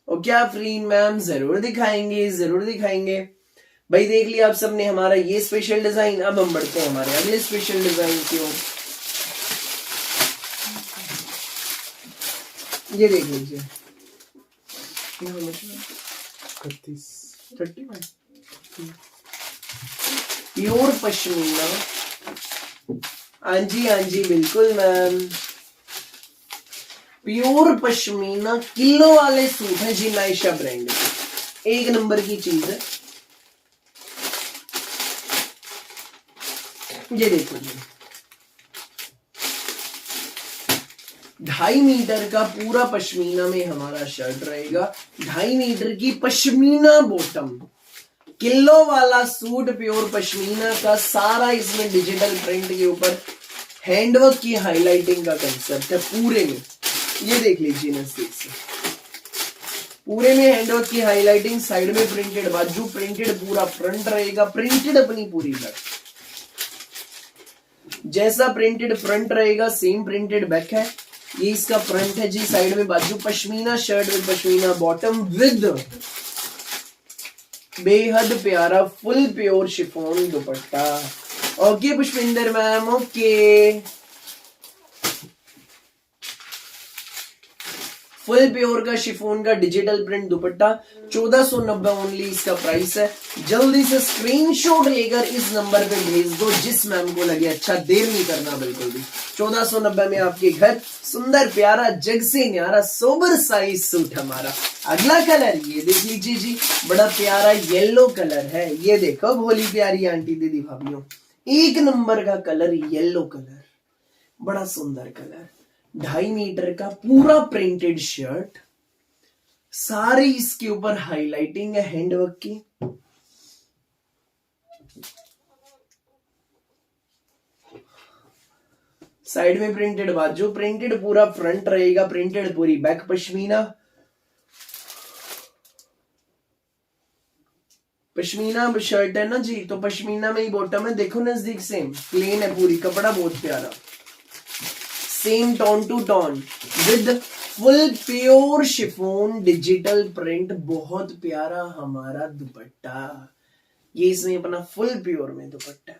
और क्या फ्री मैम, जरूर दिखाएंगे, जरूर दिखाएंगे भाई। देख लिया आप सबने हमारा ये स्पेशल डिजाइन। अब हम बढ़ते हैं हमारे अगले स्पेशल डिजाइन की ओर। ये देख लीजिए, 31 प्योर पश्मीना। हाँ जी, हाँ जी, बिल्कुल मैम, प्योर पश्मीना किलो वाले सूट है जी, नायशा ब्रांड के, एक नंबर की चीज है। ये देखो जी, 2.5 मीटर का पूरा पश्मीना में हमारा शर्ट रहेगा, 2.5 मीटर की पश्मीना बॉटम, किलो वाला सूट प्योर पश्मीना का, सारा इसमें डिजिटल प्रिंट के ऊपर हैंडवर्क की हाईलाइटिंग का कंसेप्ट है पूरे में। ये देख लीजिए नजदीक से, पूरे में हैंडवर्क की हाईलाइटिंग, साइड में प्रिंटेड बाजू, प्रिंटेड पूरा फ्रंट रहेगा, प्रिंटेड अपनी पूरी बैक, जैसा प्रिंटेड फ्रंट रहेगा सेम प्रिंटेड बैक है। ये इसका फ्रंट है जी, साइड में बाजू, pashmina shirt with pashmina bottom with बेहद प्यारा फुल प्योर शिफॉन दुपट्टा। Okay Pushpinder ma'am, okay, full pure का शिफॉन का डिजिटल प्रिंट दुपट्टा, 1490 ओनली इसका प्राइस है। जल्दी से स्क्रीनशॉट लेकर इस नंबर पे भेज दो जिस मैम को लगे अच्छा, देर नहीं करना बिल्कुल भी। 1490 में आपके घर सुंदर प्यारा जग से न्यारा सोबर साइज सूट हमारा। अगला कलर ये देख लीजिए जी, बड़ा प्यारा येलो कलर है, ये देखो भोली प्यारी आंटी दीदी भाभीयों, एक नंबर का कलर, येलो कलर, बड़ा सुंदर कलर, 2.5 मीटर का पूरा प्रिंटेड शर्ट, सारी इसके ऊपर हाईलाइटिंग है हैंडवर्क की। साइड में प्रिंटेड बाजू, प्रिंटेड पूरा फ्रंट रहेगा, प्रिंटेड पूरी बैक पश्मीना, पश्मीना शर्ट है ना जी, तो पश्मीना में ही बॉटम है, देखो नजदीक से, प्लेन है पूरी, कपड़ा बहुत प्यारा, same tone to tone with full pure chiffon digital print, बहुत प्यारा हमारा दुपट्टा, ये इसमें अपना फुल प्योर में दुपट्टा।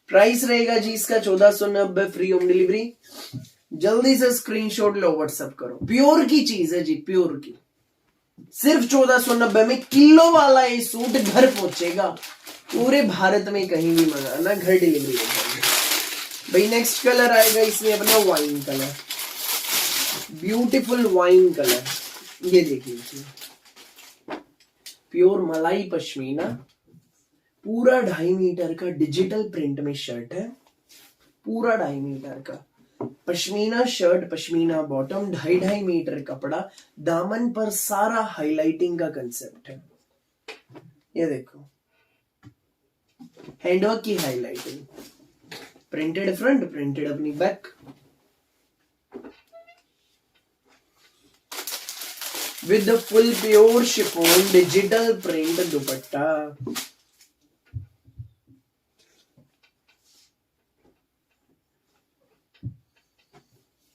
प्राइस रहेगा जी इसका 1490, फ्री होम डिलीवरी। जल्दी से स्क्रीनशॉट लो, व्हाट्सएप करो, प्योर की चीज है जी, प्योर की, सिर्फ 1490 में किलो वाला ये सूट घर पहुंचेगा, पूरे भारत में कहीं भी मंगाना, घर डिलीवरी हो जाएगी भाई। नेक्स्ट कलर आएगा इसमें अपना wine colour, beautiful wine colour, ये देख लीजिए, प्योर मलाई पश्मीना, पूरा 2.5 मीटर का डिजिटल प्रिंट में शर्ट है, पूरा 2.5 मीटर का pashmina shirt, pashmina bottom, 2.5 metre कपड़ा, दामन पर सारा हाईलाइटिंग का कंसेप्ट है, ये देखो हैंडवर्क की हाईलाइटिंग, प्रिंटेड फ्रंट, प्रिंटेड अपनी back, with full pure chiffon digital print दुपट्टा।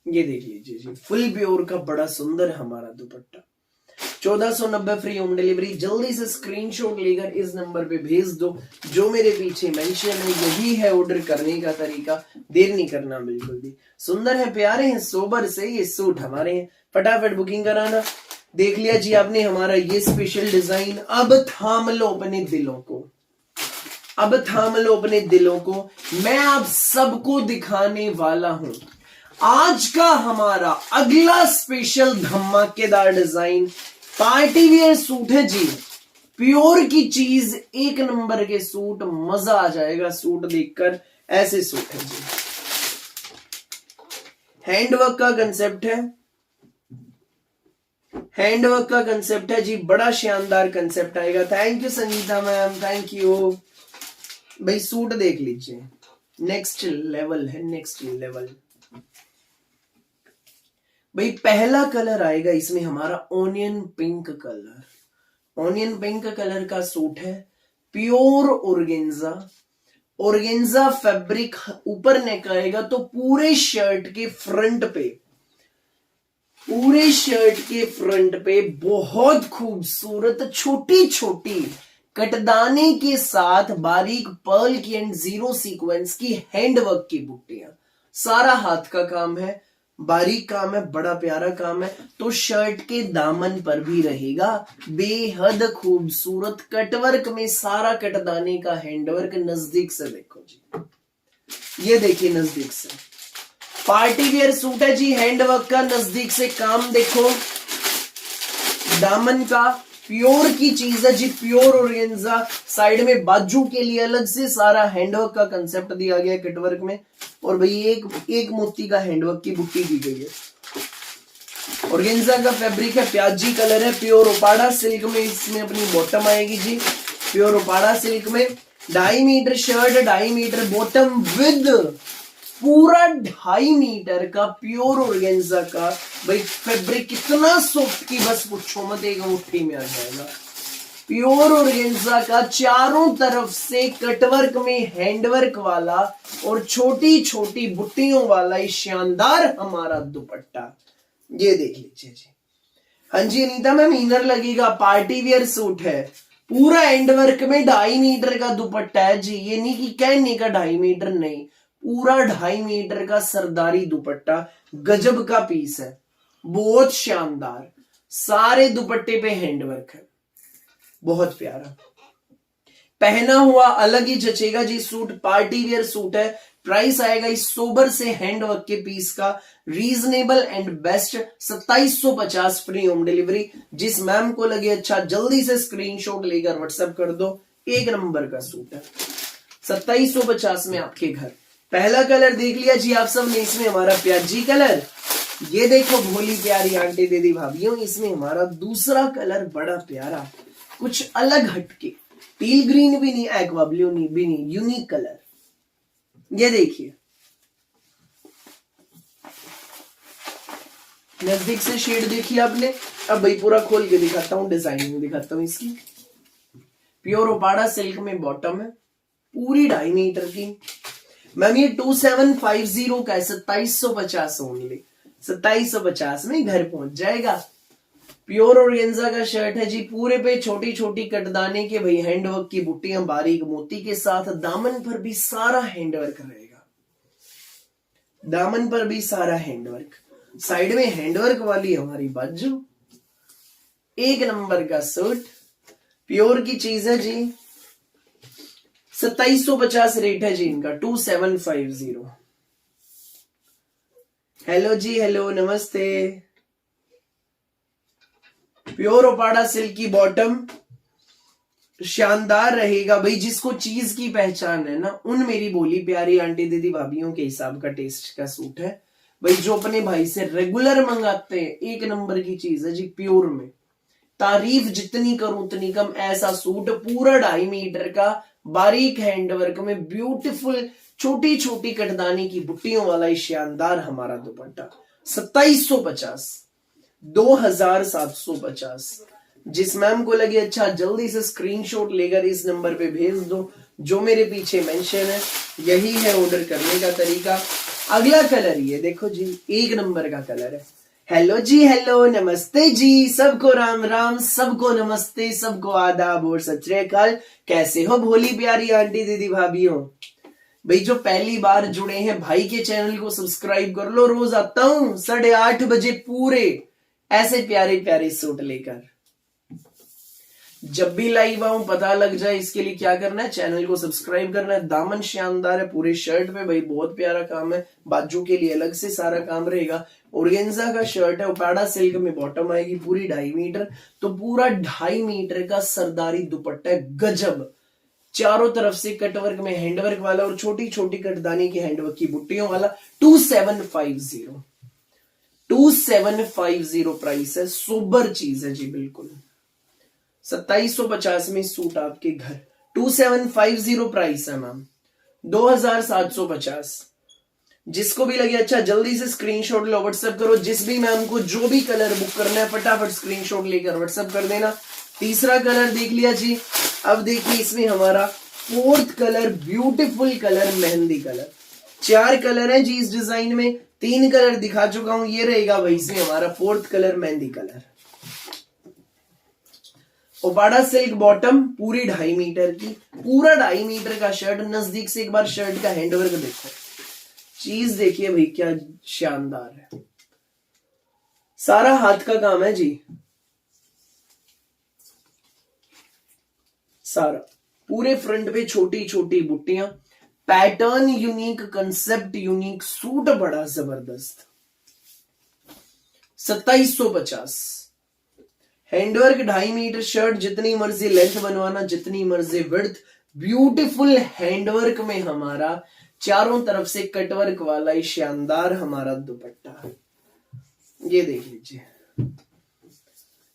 ये देख लीजिए जी, फुल प्योर का बड़ा सुंदर हमारा दुपट्टा, 1490 फ्री होम डिलीवरी। जल्दी से स्क्रीनशॉट लेकर इस नंबर पे भेज दो जो मेरे पीछे मेंशन है। यही है ऑर्डर करने का तरीका, देर नहीं करना बिल्कुल भी। सुंदर है, प्यारे हैं, सोबर से ये सूट हमारे हैं, फटाफट बुकिंग कराना। देख लिया जी आपने हमारा ये स्पेशल डिजाइन। अब थाम लो अपने दिलों को, अब थाम लो अपने दिलों को। मैं आप सबको दिखाने वाला हूं आज का हमारा अगला स्पेशल धमाकेदार डिजाइन। पार्टी वियर सूट है जी, प्योर की चीज, एक नंबर के सूट, मजा आ जाएगा सूट देखकर। ऐसे सूट है जी, हैंडवर्क का कंसेप्ट है, हैंडवर्क का कंसेप्ट है जी, बड़ा शानदार कंसेप्ट आएगा। Thank you Sangeeta ma'am, thank you भाई। सूट देख लीजिए, नेक्स्ट लेवल है, नेक्स्ट लेवल भाई। पहला कलर आएगा इसमें हमारा onion pink colour. Onion pink colour का सूट है, प्योर ऑर्गेन्जा, ऑर्गेन्जा फैब्रिक। ऊपर नेक आएगा तो पूरे शर्ट के फ्रंट पे, पूरे शर्ट के फ्रंट पे बहुत खूबसूरत छोटी छोटी कटदाने के साथ बारीक पर्ल की एंड जीरो सीक्वेंस की हैंडवर्क की बुट्टियां। सारा हाथ का काम है, बारीक काम है, बड़ा प्यारा काम है। तो शर्ट के दामन पर भी रहेगा बेहद खूबसूरत कटवर्क में सारा कटदाने का हैंडवर्क। नजदीक से देखो जी, ये देखिए नजदीक से, पार्टी वियर सूट है जी, हैंडवर्क का नजदीक से काम देखो। दामन का प्योर की चीज है जी, प्योर ऑर्गेन्जा। साइड में बाजू के लिए अलग से सारा हैंडवर्क का कंसेप्ट दिया गया है कटवर्क में। और भाई एक मोती का हैंडवर्क की बुट्टी दी गई है। ऑर्गेन्जा का फैब्रिक है, प्याजी कलर है, प्योर ओपाड़ा सिल्क में इसमें अपनी बॉटम आएगी जी, प्योर ओपाड़ा सिल्क में। 2.5 metre shirt, 2.5 metre bottom with पूरा 2.5 मीटर का प्योर ऑर्गेन्जा का भाई फैब्रिक। कितना सॉफ्ट की बस पूछो मत, एक मुट्ठी में आ जाएगा। प्योर ऑर्गेन्जा का चारों तरफ से कटवर्क में हैंडवर्क वाला और छोटी छोटी बुट्टियों वाला ये शानदार हमारा दुपट्टा। ये देख लीजिए जी। हाँ जी अनीता मैम, इनर लगेगा, पार्टी वियर सूट है, पूरा हैंडवर्क में 2.5 मीटर का दुपट्टा है जी। ये नहीं कि कहने का 2.5 मीटर, नहीं, पूरा 2.5 मीटर का सरदारी दुपट्टा। गजब का पीस है, बहुत शानदार। सारे दुपट्टे पे हैंडवर्क है, बहुत प्यारा। पहना हुआ अलग ही जचेगा जी सूट, पार्टी वियर सूट है। प्राइस आएगा इस सोबर से हैंडवर्क के पीस का reasonable and best 2750 free home delivery. जिस मैम को लगे अच्छा जल्दी से स्क्रीनशॉट लेकर व्हाट्सएप कर दो। एक नंबर का सूट है, 2750 में आपके घर। पहला कलर देख लिया जी आप सब ने, इसमें हमारा प्याजी कलर। ये देखो भोली प्यारी आंटी दीदी भाभीियों, इसमें हमारा दूसरा कलर बड़ा प्यारा, कुछ अलग हटके, टील ग्रीन भी नहीं, एक्वा ब्लू भी नहीं, यूनिक कलर। ये देखिए नजदीक से शेड देखिए आपने। अब भाई पूरा खोल के दिखाता हूं, डिजाइनिंग दिखाता हूं इसकी। प्योर ओपाड़ा सिल्क में बॉटम है, पूरी 2.5 मीटर की। मैम ये 2750 का है, 2750 ओनली, 2750 में घर पहुंच जाएगा। प्योर ऑर्गेन्जा का शर्ट है जी, पूरे पे छोटी छोटी कटदाने के भाई हैंडवर्क की बुट्टियां बारीक मोती के साथ। दामन पर भी सारा हैंडवर्क रहेगा, दामन पर भी सारा हैंडवर्क। साइड में हैंडवर्क वाली हमारी बाजू। एक नंबर का सूट, प्योर की चीज है जी। 2750 रेट है जी इनका, 2750। हेलो जी, हेलो, नमस्ते। प्योर ओपाड़ा सिल्क की बॉटम, शानदार रहेगा भाई। जिसको चीज की पहचान है ना, उन मेरी बोली प्यारी आंटी दीदी भाभीियों के हिसाब का टेस्ट का सूट है भाई। जो अपने भाई से रेगुलर मंगाते हैं, एक नंबर की चीज है जी, प्योर में। तारीफ जितनी करूं उतनी कम। ऐसा सूट पूरा 2.5 मीटर का बारीक हैंडवर्क में ब्यूटीफुल छोटी छोटी कटदानी की बुट्टियों वाला शानदार हमारा दुपट्टा। 2750, 2750। जिस मैम को लगे अच्छा जल्दी से स्क्रीनशॉट लेकर इस नंबर पे भेज दो जो मेरे पीछे मेंशन है। यही है ऑर्डर करने का तरीका। अगला कलर ये देखो जी, एक नंबर का कलर है। हेलो जी, हेलो, नमस्ते जी, सबको राम राम, सबको नमस्ते, सबको आदाब और सत श्री अकाल। कैसे हो भोली प्यारी आंटी दीदी भाभीओ? भाई जो पहली बार जुड़े हैं भाई के चैनल को सब्सक्राइब कर लो। रोज आता हूं 8:30 बजे पूरे ऐसे प्यारे प्यारे सूट लेकर। जब भी लाइव आऊं पता लग जाए, इसके लिए क्या करना है, चैनल को सब्सक्राइब करना है। दामन शानदार है पूरे शर्ट पे भाई, बहुत प्यारा काम है। बाजू के लिए अलग से सारा काम रहेगा। ऑर्गेन्जा का शर्ट है, उपाड़ा सिल्क में बॉटम आएगी पूरी 2.5 मीटर। तो पूरा 2.5 मीटर का सरदारी दुपट्टा है, गजब। चारों तरफ से कटवर्क में हैंडवर्क वाला और छोटी छोटी कटदानी की हैंडवर्क की बुट्टियों वाला। 2750 प्राइस है। सोबर चीज है जी, बिल्कुल। 2750 में सूट आपके घर। 2750 प्राइस है मैम, 2750। जिसको भी लगे अच्छा जल्दी से स्क्रीनशॉट लो, व्हाट्सएप करो। जिस भी मैम को जो भी कलर बुक करना है फटाफट स्क्रीनशॉट लेकर व्हाट्सएप कर देना। तीसरा कलर देख लिया जी। अब देखिए इसमें हमारा 4th colour, beautiful colour, mehndi colour. 4 colour हैं जी इस डिजाइन में, 3 कलर दिखा चुका हूं। ये रहेगा भाई इसमें हमारा 4th कलर, मेहंदी कलर। ओपाड़ा सिल्क बॉटम पूरी 2.5 मीटर की, पूरा 2.5 मीटर का शर्ट। नजदीक से एक बार शर्ट का हैंडवर्क देखो, चीज देखिए भाई क्या शानदार है। सारा हाथ का काम है जी, सारा। पूरे फ्रंट पे छोटी छोटी बुट्टियां, pattern unique, concept unique, suit बड़ा जबरदस्त। 2750। हैंडवर्क 2.5 मीटर शर्ट, जितनी मर्जी लेंथ बनवाना, जितनी मर्जी विड्थ। ब्यूटीफुल हैंडवर्क में हमारा चारों तरफ से कटवर्क वाला ही शानदार हमारा दुपट्टा है। ये देख लीजिए।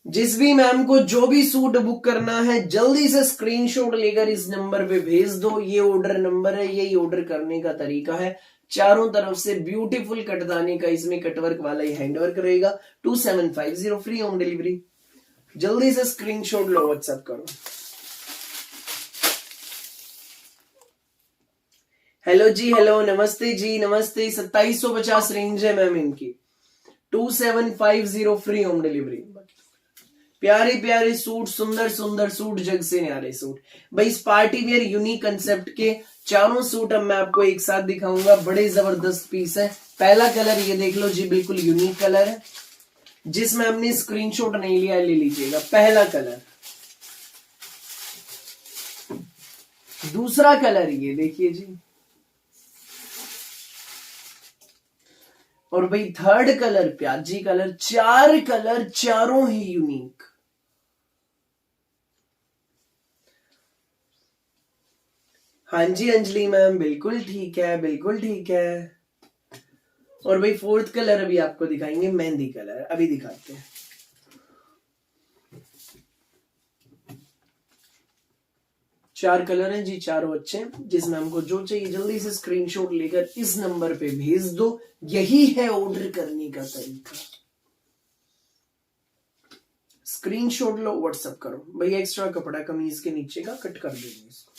जिस भी मैम को जो भी सूट बुक करना है जल्दी से स्क्रीनशॉट लेकर इस नंबर पे भेज दो। ये ऑर्डर नंबर है, यही ऑर्डर करने का तरीका है। चारों तरफ से ब्यूटीफुल कटदाने का इसमें कटवर्क वाला ही हैंडवर्क रहेगा। 2750 फ्री होम डिलीवरी। जल्दी से स्क्रीनशॉट लो, व्हाट्सएप करो। हेलो जी, हेलो, नमस्ते जी, नमस्ते। 2750 रेंज है मैम इनकी। 2750 फ्री होम डिलीवरी। प्यारे प्यारे सूट, सुंदर सुंदर सूट, जग से न्यारे सूट भाई। इस पार्टी वेयर यूनिक कंसेप्ट के चारों सूट अब मैं आपको एक साथ दिखाऊंगा। बड़े जबरदस्त पीस है। पहला कलर ये देख लो जी, बिल्कुल यूनिक कलर है। जिसमें हमने स्क्रीनशॉट नहीं लिया ले लीजिएगा। पहला कलर। दूसरा कलर ये देखिए जी। और भाई थर्ड कलर प्याजी कलर। 4 कलर, चारों ही यूनिक। हाँ जी अंजलि मैम, बिल्कुल ठीक है, बिल्कुल ठीक है। और भाई 4th कलर अभी आपको दिखाएंगे, मेहंदी कलर। अभी दिखाते हैं। चार कलर हैं जी, चारों अच्छे। जिसमें हमको जो चाहिए जल्दी से स्क्रीनशॉट लेकर इस नंबर पे भेज दो। यही है ऑर्डर करने का तरीका। स्क्रीनशॉट लो, व्हाट्सएप करो। भैया एक्स्ट्रा कपड़ा कमीज के नीचे का कट कर देंगे इसको।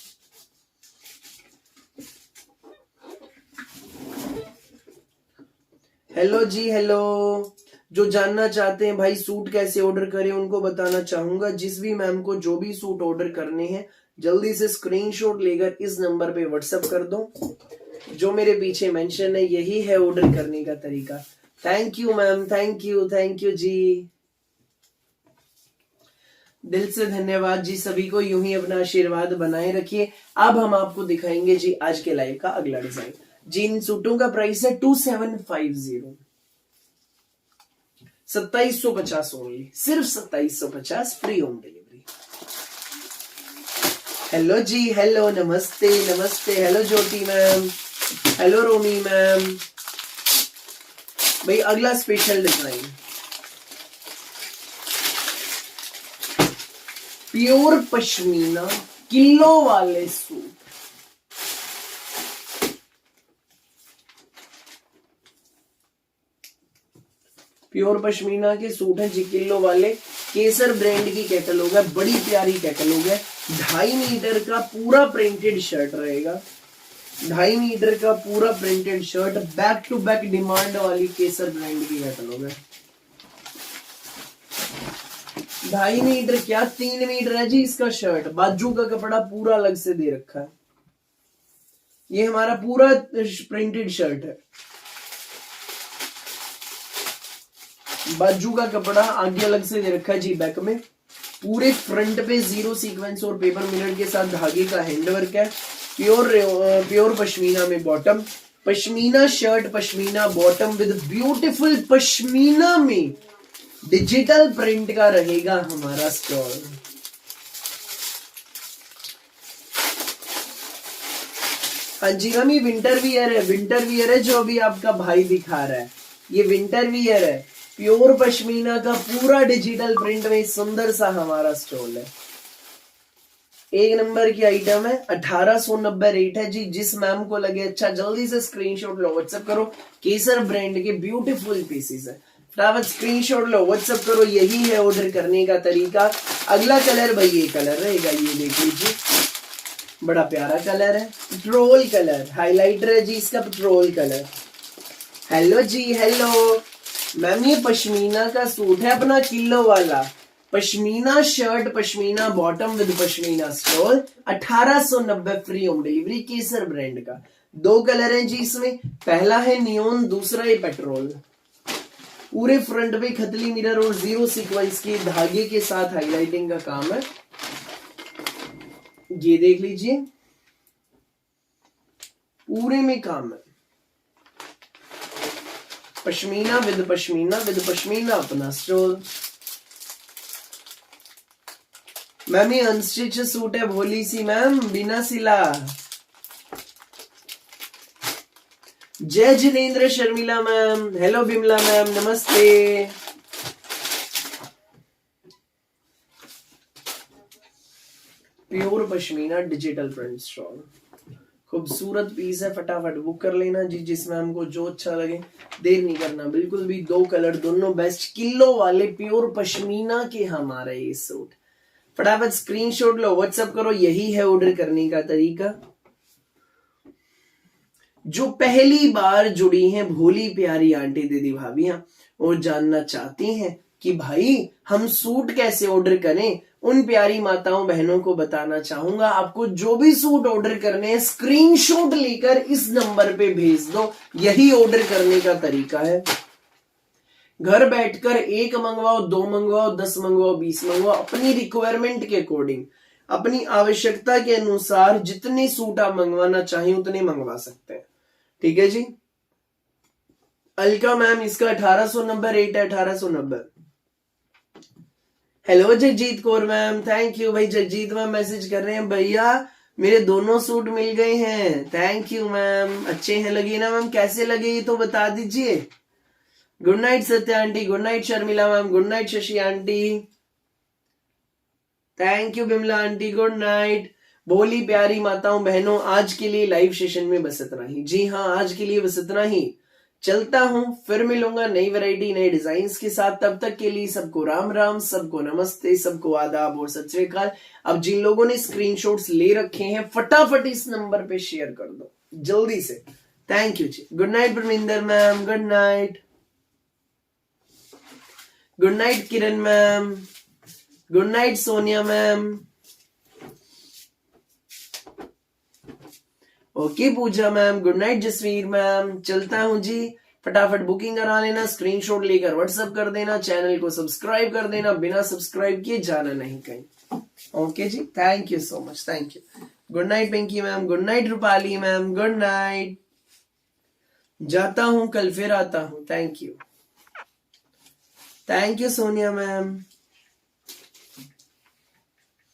हेलो जी, हेलो। जो जानना चाहते हैं भाई सूट कैसे ऑर्डर करें उनको बताना चाहूंगा। जिस भी मैम को जो भी सूट ऑर्डर करने हैं जल्दी से स्क्रीनशॉट लेकर इस नंबर पे व्हाट्सएप कर दो। जो मेरे पीछे मेंशन है यही है ऑर्डर करने का तरीका। Thank you ma'am, thank you, thank you जी। दिल से धन्यवाद जी सभी को। यूं ही अपना आशीर्वाद बनाए रखिए। अब हम आपको दिखाएंगे जी आज के लाइव का अगला डिजाइन। जी इन सूटों का प्राइस है 2750। 2750 ओनली, सिर्फ 2750 फ्री होम डिलीवरी। हेलो जी, हेलो, नमस्ते, नमस्ते। हेलो ज्योति मैम, हेलो रोमी मैम। भाई अगला special design pure pashmina kilo वाले सूट। प्योर पश्मीना के सूट है जी, किलो वाले। केसर ब्रांड की कैटलॉग है, बड़ी प्यारी कैटलॉग है। 2.5 मीटर का पूरा प्रिंटेड शर्ट रहेगा। 2.5 मीटर का पूरा printed shirt, back to back demand वाली केसर ब्रांड की कैटलॉग है। 2.5 मीटर क्या 3 मीटर है जी इसका शर्ट। बाजू का कपड़ा पूरा अलग से दे रखा है। ये हमारा पूरा प्रिंटेड शर्ट है। बाजू का कपड़ा आगे अलग से दे रखा है जी। बैक में पूरे फ्रंट पे जीरो सीक्वेंस और पेपर मिरर के साथ धागे का हैंडवर्क है। प्योर पश्मीना में bottom, pashmina shirt, pashmina bottom with beautiful pashmina में डिजिटल प्रिंट का रहेगा हमारा स्टॉल। हाँ जी मैम, ये विंटर वियर है। विंटर वियर है जो अभी आपका भाई दिखा रहा है, ये विंटर वियर है। प्योर पश्मीना का पूरा डिजिटल प्रिंट में सुंदर सा हमारा स्टॉल है। एक नंबर की आइटम है। 1890 रेट है जी। जिस मैम को लगे अच्छा जल्दी से स्क्रीनशॉट लो, व्हाट्सएप करो। केसर ब्रांड के ब्यूटीफुल पीसेस है। फटाफट स्क्रीनशॉट लो, व्हाट्सएप करो। यही है ऑर्डर करने का तरीका। अगला कलर भाई ये कलर रहेगा, ये देख लीजिए, बड़ा प्यारा कलर है। पेट्रोल कलर हाइलाइटर है जी इसका, पेट्रोल कलर। हेलो जी, हेलो मैम, ये पश्मीना का सूट है अपना किलो वाला। Pashmina shirt, pashmina bottom with pashmina stole, 1890 free home delivery, Kesar brand का। 2 कलर हैं जी इसमें, पहला है नियोन, दूसरा है पेट्रोल। पूरे फ्रंट पे खतली मिरर और जीरो सीक्वेंस के धागे के साथ हाईलाइटिंग का काम है। ये देख लीजिए, पूरे में काम है। पश्मीना विद पश्मीना विद पश्मीना अपना स्टोल। मैम ये अनस्टिच सूट है, भोली सी मैम, बिना सिला। जय जिनेन्द्र Sharmila ma'am, hello Bimla ma'am, नमस्ते। Pure pashmina digital print stole, खूबसूरत पीस है। फटाफट बुक कर लेना जी, जिस मैम को जो अच्छा लगे। देर नहीं करना बिल्कुल भी। 2 कलर दोनों बेस्ट, किलो वाले प्योर पश्मीना के हमारे ये सूट। फटाफट स्क्रीनशॉट लो, व्हाट्सएप करो। यही है ऑर्डर करने का तरीका। जो पहली बार जुड़ी हैं भोली प्यारी आंटी दीदी भाभियां और जानना चाहती हैं कि भाई हम सूट कैसे ऑर्डर करें, उन प्यारी माताओं बहनों को बताना चाहूंगा, आपको जो भी सूट ऑर्डर करने हैं स्क्रीनशॉट लेकर इस नंबर पे भेज दो। यही ऑर्डर करने का तरीका है। घर बैठकर 1 मंगवाओ, 2 मंगवाओ, 10 मंगवाओ, 20 मंगवाओ, अपनी रिक्वायरमेंट के अकॉर्डिंग, अपनी आवश्यकता के अनुसार जितने सूट आप मंगवाना चाहें उतने मंगवा सकते हैं। ठीक है जी। अलका मैम, इसका 1890 रेट है, 1890। Hello Jagjit Kaur ma'am, thank you. भाई जगजीत मैम मैसेज कर रहे हैं, भैया मेरे दोनों सूट मिल गए हैं। Thank you ma'am. अच्छे हैं लगे ना मैम? कैसे लगे ये तो बता दीजिए। Good night Satya aunty, good night Sharmila ma'am, good night Shashi aunty, thank you Bimla aunty, good night. बोली प्यारी माताओं बहनों, आज के लिए लाइव सेशन में बस इतना ही। जी हाँ, आज के लिए बस इतना ही। चलता हूं, फिर मिलूंगा नई वैरायटी नए डिजाइन के साथ। तब तक के लिए सबको राम राम, सबको नमस्ते, सबको आदाब और सत श्री अकाल। अब जिन लोगों ने स्क्रीनशॉट्स ले रखे हैं फटाफट इस नंबर पे शेयर कर दो जल्दी से। थैंक यू जी। Good night Parminder ma'am, good night. Good night Kiran ma'am, good night Sonia ma'am, okay Pooja ma'am, good night Jasvir ma'am. चलता हूं जी, फटाफट बुकिंग करा लेना, स्क्रीनशॉट लेकर व्हाट्सएप कर देना, चैनल को सब्सक्राइब कर देना, बिना सब्सक्राइब किए जाना नहीं कहीं। ओके जी, thank you so much, thank you. Good night Pinki ma'am, good night Rupali ma'am, good night. जाता हूं, कल फिर आता हूं। Thank you, thank you Sonia ma'am.